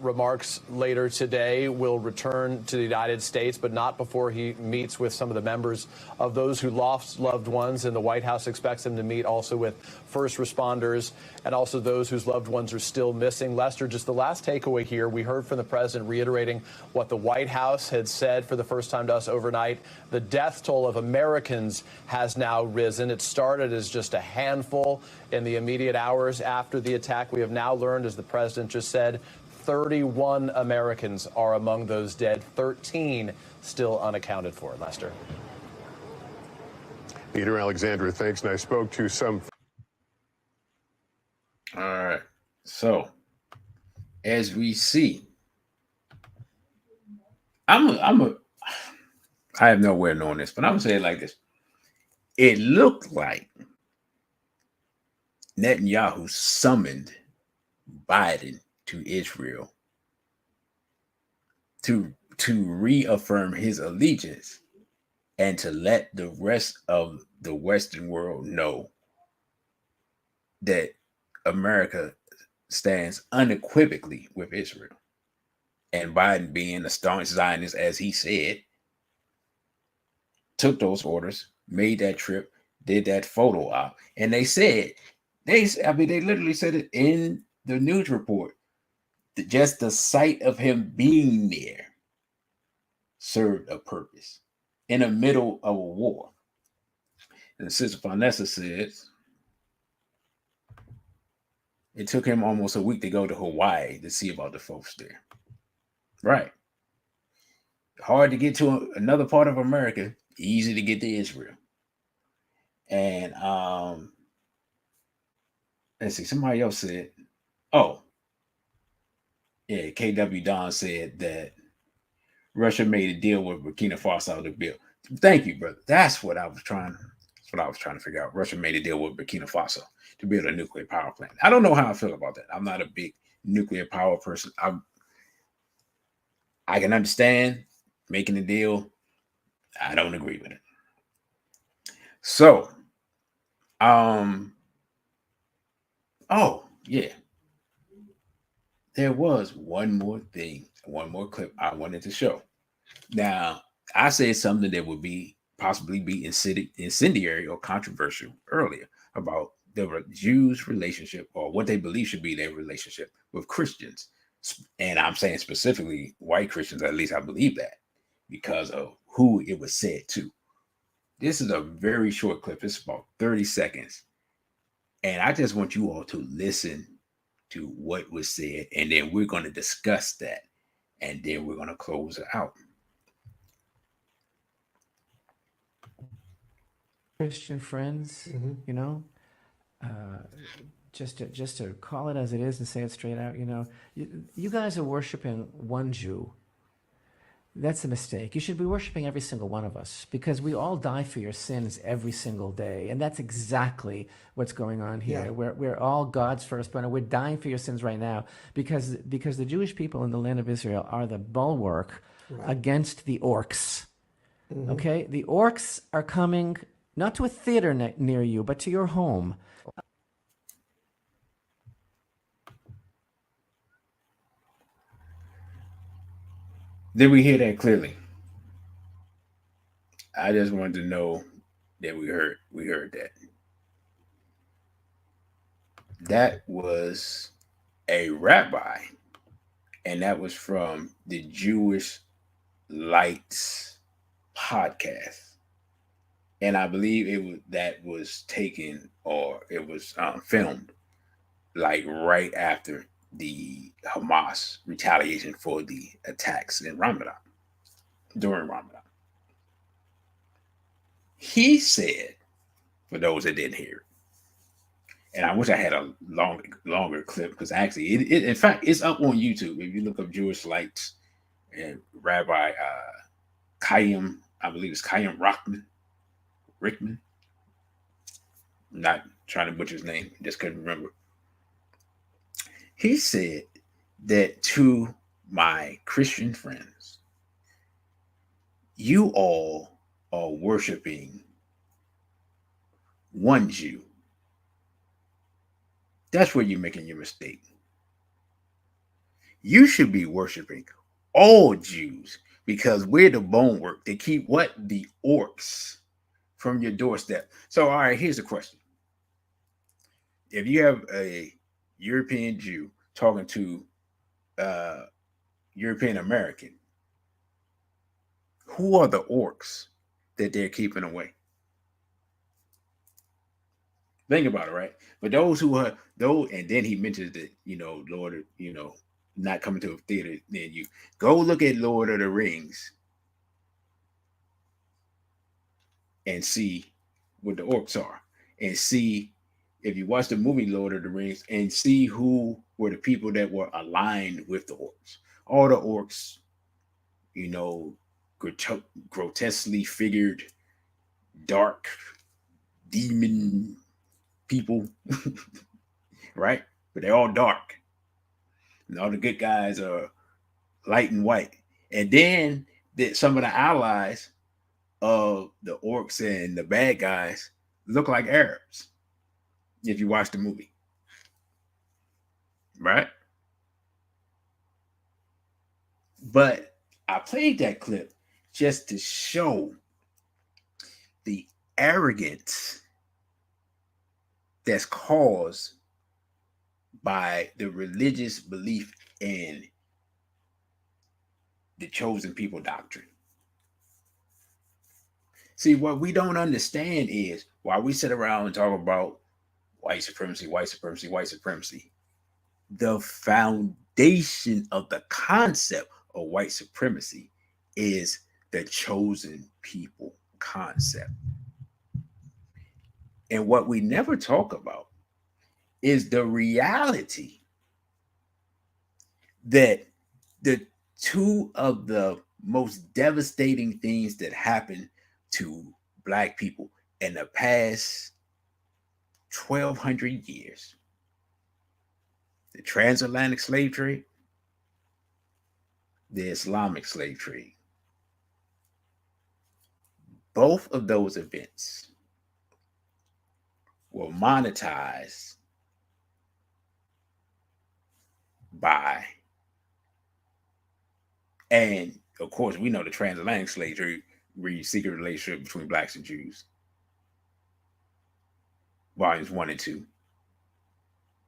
remarks later today, will return to the United States, but not before he meets with some of the members of those who lost loved ones. And the White House expects him to meet also with first responders and also those whose loved ones are still missing. Lester, just the last takeaway here, we heard from the president reiterating what the White House had said for the first time to us overnight. The death toll of Americans has now risen. It started as just a handful in the immediate hours after the attack. We have now learned, as the president just said, 31 Americans are among those dead, 13 still unaccounted for. Lester. Peter Alexander, thanks. And I spoke to some. All right. So, as we see, I have no way of knowing this, but I'm gonna say it like this. It looked like Netanyahu summoned Biden to Israel to reaffirm his allegiance and to let the rest of the Western world know that America stands unequivocally with Israel. And Biden, being a staunch Zionist, as he said, took those orders, made that trip, did that photo op, and they literally said it in the news report. Just the sight of him being there served a purpose in the middle of a war. And Sister Vanessa says it took him almost a week to go to Hawaii to see about the folks there. Right. Hard to get to another part of America, easy to get to Israel. And let's see, somebody else said, yeah, KW Don said that Russia made a deal with Burkina Faso to build. Thank you, brother. That's what I was trying to figure out. Russia made a deal with Burkina Faso to build a nuclear power plant. I don't know how I feel about that. I'm not a big nuclear power person. I can understand making a deal. I don't agree with it. So, yeah. There was one more thing, one more clip I wanted to show. Now, I said something that would possibly be incendiary or controversial earlier about the Jews' relationship, or what they believe should be their relationship with Christians. And I'm saying specifically white Christians, at least I believe that, because of who it was said to. This is a very short clip. It's about 30 seconds. And I just want you all to listen to what was said, and then we're going to discuss that, and then we're going to close it out. Christian friends, you know, just to call it as it is and say it straight out, you know, you guys are worshiping one Jew. That's a mistake. You should be worshiping every single one of us, because we all die for your sins every single day. And that's exactly what's going on here. Yeah. We're all God's firstborn, and we're dying for your sins right now because the Jewish people in the land of Israel are the bulwark against the orcs. Okay? The orcs are coming not to a theater near you, but to your home. Did we hear that clearly? I just wanted to know that we heard that. That was a rabbi, and that was from the Jewish Lights podcast. And I believe that was taken, or it was filmed like right after the Hamas retaliation for the attacks in Ramadan, during Ramadan. He said, for those that didn't hear it, and I wish I had a longer clip, because actually, it in fact, it's up on YouTube. If you look up Jewish Lights and Rabbi Chaim, I believe it's Chaim Rickman. I'm not trying to butcher his name, just couldn't remember. He said that to my Christian friends, you all are worshiping one Jew. That's where you're making your mistake. You should be worshiping all Jews because we're the bonework to keep what? The orcs from your doorstep. So, all right, here's the question. If you have a European Jew talking to European American, who are the orcs that they're keeping away? Think about it, right? But those who are those, and then he mentions that, Lord, not coming to a theater near you. Go look at Lord of the Rings and see what the orcs are, and see if you watch the movie Lord of the Rings and see who were the people that were aligned with the orcs. All the orcs, grotesquely figured, dark demon people, right? But they're all dark. And all the good guys are light and white. And then some of the allies of the orcs and the bad guys look like Arabs if you watch the movie. Right? But I played that clip just to show the arrogance that's caused by the religious belief in the chosen people doctrine. See, what we don't understand is why we sit around and talk about white supremacy, white supremacy, white supremacy. The foundation of the concept of white supremacy is the chosen people concept. And what we never talk about is the reality that the two of the most devastating things that happened to Black people in the past 1,200 years, the transatlantic slave trade, the Islamic slave trade, both of those events were monetized by, and of course we know the transatlantic slave trade reads Secret Relationship Between Blacks and Jews, volumes 1 and 2.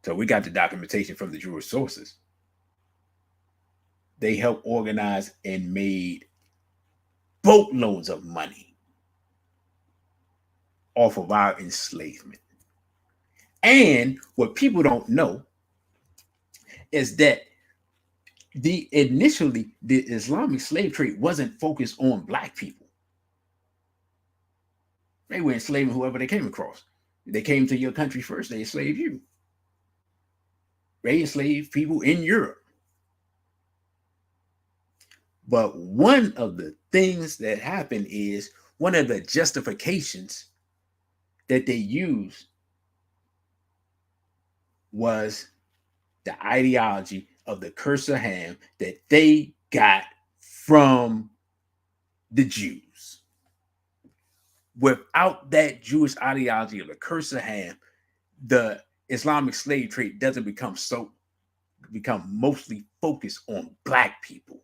So we got the documentation from the Jewish sources. They helped organize and made boatloads of money off of our enslavement. And what people don't know is that initially the Islamic slave trade wasn't focused on Black people. They were enslaving whoever they came across. They came to your country first, they enslaved you. They enslaved people in Europe. But one of the things that happened is one of the justifications that they used was the ideology of the curse of Ham that they got from the Jews. Without that Jewish ideology of the curse of Ham, the Islamic slave trade doesn't become mostly focused on Black people.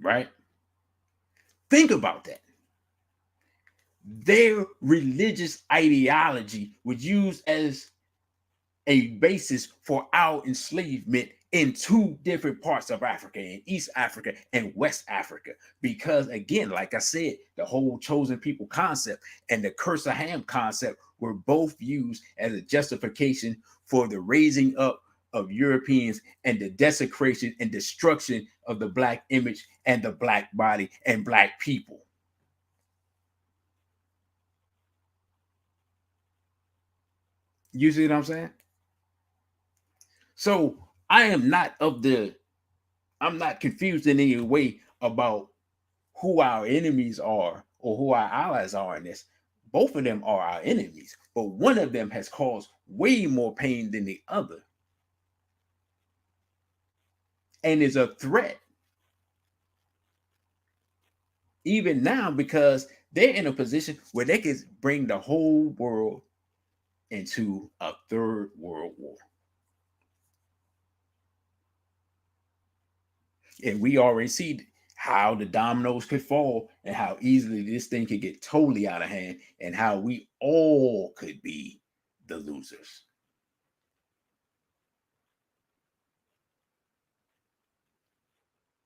Right? Think about that. Their religious ideology was used as a basis for our enslavement in two different parts of Africa, in East Africa and West Africa. Because again, like I said, the whole chosen people concept and the curse of Ham concept were both used as a justification for the raising up of Europeans and the desecration and destruction of the Black image and the Black body and Black people. You see what I'm saying? So I'm not confused in any way about who our enemies are or who our allies are in this. both of them are our enemies, but one of them has caused way more pain than the other and is a threat even now because they're in a position where they can bring the whole world into a third world war. And we already see how the dominoes could fall and how easily this thing could get totally out of hand and how we all could be the losers.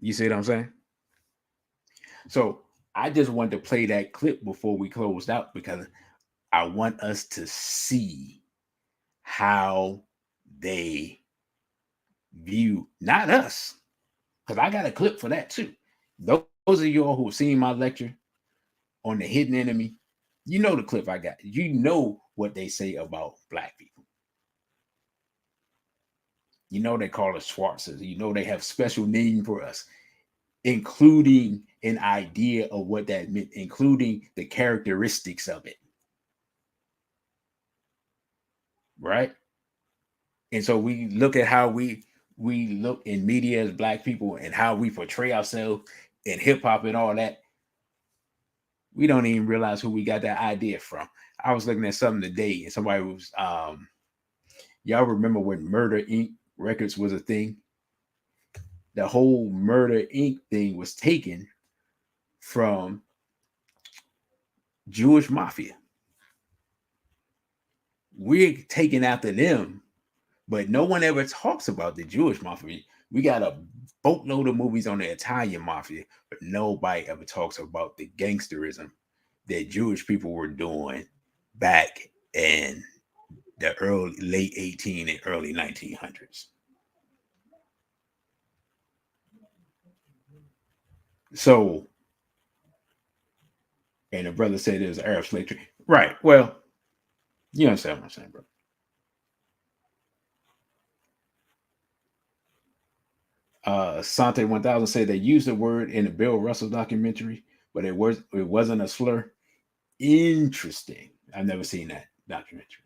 You see what I'm saying? So I just wanted to play that clip before we closed out because I want us to see how they view not us, because I got a clip for that too. Those of y'all who've seen my lecture on the hidden enemy, you know the clip I got. You know what they say about black people. You know they call us Schwarzers. You know they have special name for us, including an idea of what that meant, including the characteristics of it. Right? And so we look at how we look in media as black people and how we portray ourselves in hip hop and all that. We don't even realize who we got that idea from. I was looking at something today and somebody was y'all remember when Murder Inc. records was a thing? The whole Murder Inc. thing was taken from Jewish mafia. We're taking after them, but no one ever talks about the Jewish mafia. We got a boatload of movies on the Italian mafia, but nobody ever talks about the gangsterism that Jewish people were doing back in the late 18 and early 1900s. So, and the brother said it was Arab slave trade. Right. Well, you understand what I'm saying, bro. Sante 1000 said they used the word in the Bill Russell documentary, but it wasn't a slur. Interesting. I've never seen that documentary.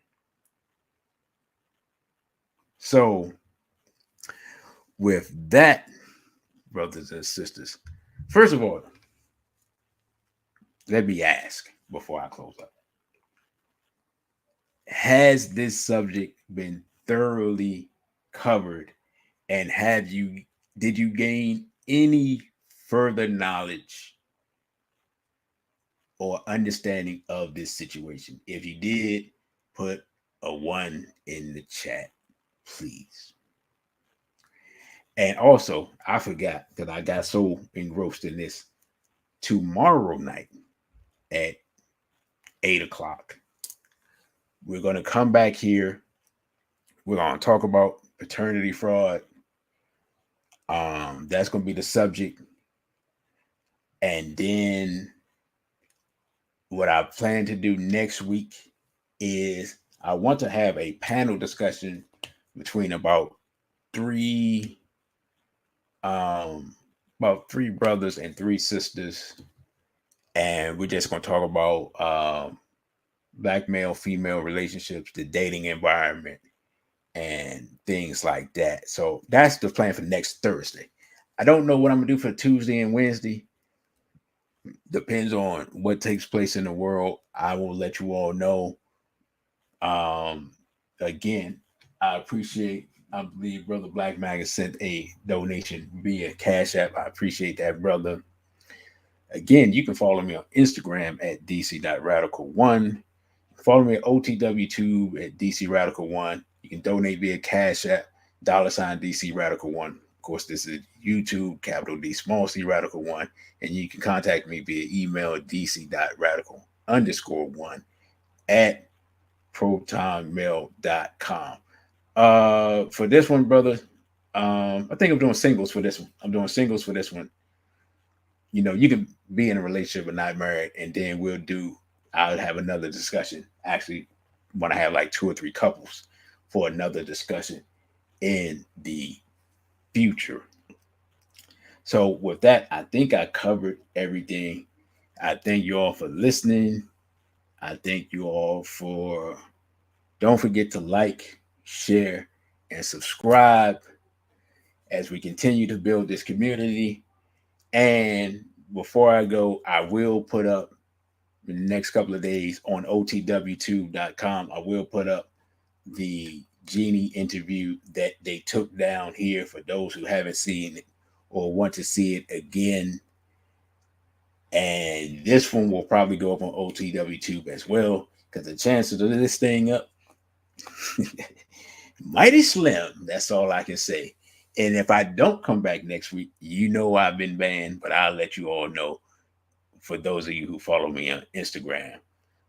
So, with that, brothers and sisters, first of all, let me ask before I close up. Has this subject been thoroughly covered, and did you gain any further knowledge or understanding of this situation? If you did, put a 1 in the chat, please. And also, I forgot because I got so engrossed in this. Tomorrow night at 8 o'clock, we're going to come back here. We're going to talk about paternity fraud. That's going to be the subject. And then what I plan to do next week is I want to have a panel discussion between about three brothers and 3 sisters. And we're just going to talk about black male female relationships, the dating environment, and things like that. So that's the plan for next Thursday. I don't know what I'm gonna do for Tuesday and Wednesday. Depends on what takes place in the world. I will let you all know. Again, I believe Brother Black Mag has sent a donation via Cash App. I appreciate that, brother. Again, you can follow me on Instagram at dc.radical1. Follow me at OTW2 at DC Radical 1. You can donate via Cash App, $ DC Radical 1. Of course, this is YouTube, capital D, small c Radical 1. And you can contact me via email at dc.radical_1 at protonmail.com. For this one, brother, I think I'm doing singles for this one. You know, you can be in a relationship but not married, and then I'll have another discussion. Actually, when I have like 2 or 3 couples for another discussion in the future. So with that, I think I covered everything. I thank you all for listening. I thank you all for, don't forget to like, share, and subscribe as we continue to build this community. And before I go, I will put up in the next couple of days on OTW2.com, I will put up the Genie interview that they took down here for those who haven't seen it or want to see it again. And this one will probably go up on OTW2 as well, because the chances of this thing up mighty slim. That's all I can say. And if I don't come back next week, you know I've been banned, but I'll let you all know for those of you who follow me on Instagram.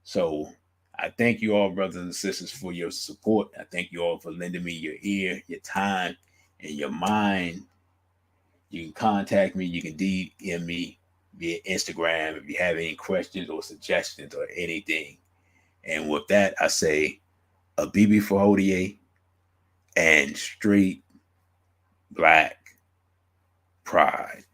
So I thank you all, brothers and sisters, for your support. I thank you all for lending me your ear, your time, and your mind. You can contact me. You can DM me via Instagram if you have any questions or suggestions or anything. And with that, I say a BB for Hodie and straight black pride.